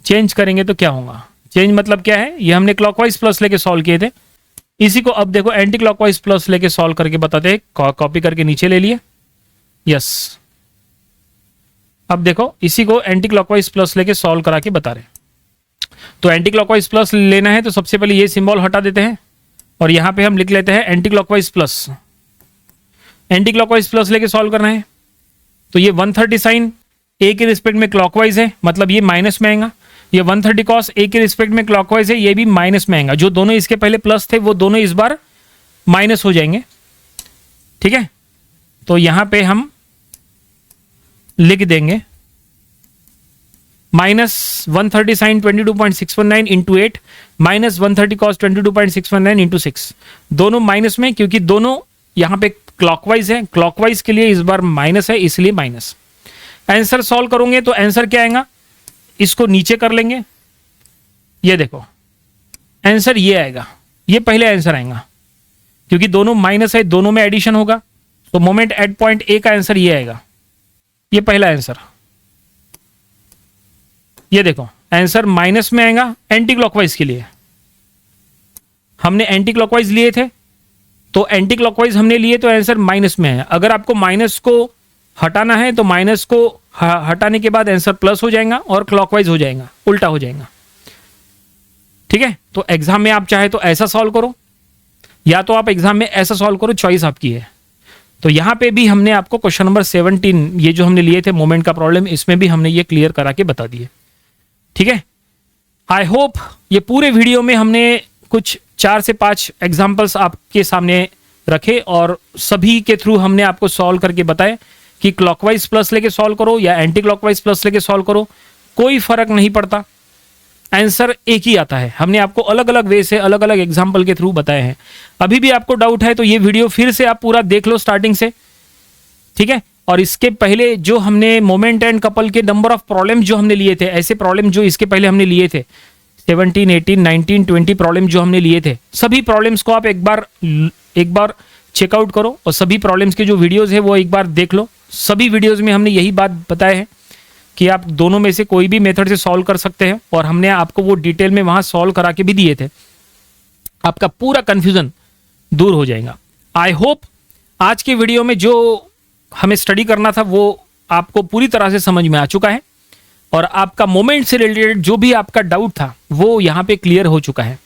चेंज करेंगे तो क्या होगा, चेंज मतलब क्या है, ये हमने क्लॉकवाइज प्लस लेके सॉल्व किए थे, इसी को अब देखो एंटी क्लॉकवाइज प्लस लेके सॉल्व करके बताते हैं, कॉपी करके नीचे ले लिए, यस। अब देखो इसी को एंटी क्लॉकवाइज प्लस लेके सॉल्व करा के बता रहे, तो एंटी क्लॉकवाइज प्लस लेना है तो सबसे पहले ये सिंबल हटा देते हैं और यहां पे हम लिख लेते हैं anti clockwise plus, anti clockwise plus लेके सॉल्व करना है, तो ये 130 साइन ए के रिस्पेक्ट में क्लॉकवाइज है, मतलब ये माइनस में आएगा, ये 130 कॉस ए के रिस्पेक्ट में क्लॉकवाइज है, ये भी माइनस में आएगा। जो दोनों इसके पहले प्लस थे वो दोनों इस बार माइनस हो जाएंगे, ठीक है। तो यहां पे हम लिख देंगे minus 130 sine 22.619 into 8 minus 130 cos 22.619 into 6, दोनों माइनस में, क्योंकि दोनों यहां पे क्लॉकवाइज है। क्लॉकवाइज के लिए इस बार माइनस है, इसलिए माइनस। आंसर सॉल्व करोगे तो आंसर क्या आएगा, इसको नीचे कर लेंगे, ये देखो आंसर ये आएगा, ये पहले आंसर आएगा क्योंकि दोनों माइनस है, दोनों में एडिशन होगा। तो मोमेंट एट पॉइंट ए का आंसर ये आएगा, ये पहला आंसर। ये देखो आंसर माइनस में आएगा एंटी क्लॉकवाइज के लिए। हमने एंटी क्लॉकवाइज लिए थे, तो एंटी क्लॉकवाइज हमने लिए तो आंसर माइनस में है। अगर आपको माइनस को हटाना है तो माइनस को हटाने के बाद आंसर प्लस हो जाएगा और क्लॉकवाइज हो जाएगा, उल्टा हो जाएगा, ठीक है। तो एग्जाम में आप चाहे तो ऐसा सॉल्व करो, या तो आप एग्जाम में ऐसा सॉल्व करो, चॉइस आपकी है। तो यहां पे भी हमने आपको क्वेश्चन नंबर 17 ये जो हमने लिए थे मोमेंट का प्रॉब्लम, इसमें भी हमने ये क्लियर करा के बता दिए, ठीक है। आई होप ये पूरे वीडियो में हमने कुछ 4 से 5 एग्जाम्पल्स आपके सामने रखे और सभी के थ्रू हमने आपको सॉल्व करके बताए कि क्लॉकवाइज प्लस लेके सॉल्व करो या एंटी क्लॉकवाइज प्लस लेके सॉल्व करो, कोई फर्क नहीं पड़ता, आंसर एक ही आता है। हमने आपको अलग अलग वे से अलग अलग एग्जाम्पल के थ्रू बताए हैं। अभी भी आपको डाउट है तो ये वीडियो फिर से आप पूरा देख लो स्टार्टिंग से, ठीक है। और इसके पहले जो हमने मोमेंट एंड कपल के नंबर ऑफ प्रॉब्लम जो हमने लिए थे, ऐसे प्रॉब्लम जो इसके पहले हमने लिए थे 17, 18, 19, 20 प्रॉब्लम जो हमने लिए थे, सभी प्रॉब्लम्स को आप एक बार चेकआउट करो और सभी प्रॉब्लम्स के जो वीडियोस है वो एक बार देख लो। सभी वीडियोस में हमने यही बात बताया है कि आप दोनों में से कोई भी मेथड से सॉल्व कर सकते हैं और हमने आपको वो डिटेल में वहां सॉल्व करा के भी दिए थे। आपका पूरा कंफ्यूजन दूर हो जाएगा। आई होप आज के वीडियो में जो हमें स्टडी करना था वो आपको पूरी तरह से समझ में आ चुका है और आपका मोमेंट से रिलेटेड जो भी आपका डाउट था वो यहाँ पे क्लियर हो चुका है।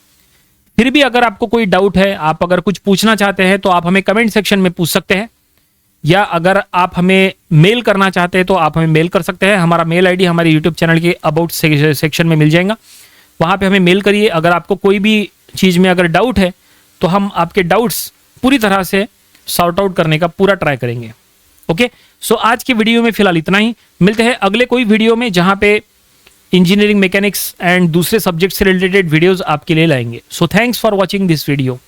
फिर भी अगर आपको कोई डाउट है, आप अगर कुछ पूछना चाहते हैं तो आप हमें कमेंट सेक्शन में पूछ सकते हैं, या अगर आप हमें मेल करना चाहते हैं तो आप हमें मेल कर सकते हैं। हमारा मेल आईडी हमारे यूट्यूब चैनल के अबाउट सेक्शन में मिल जाएगा, वहाँ पे हमें मेल करिए। अगर आपको कोई भी चीज़ में अगर डाउट है तो हम आपके डाउट्स पूरी तरह से सॉर्ट आउट करने का पूरा ट्राई करेंगे। ओके, सो आज की वीडियो में फिलहाल इतना ही। मिलते हैं अगले कोई वीडियो में जहाँ पे इंजीनियरिंग मैकेनिक्स एंड दूसरे सब्जेक्ट से रिलेटेड वीडियोस आपके लिए लाएंगे। So thanks for watching this video.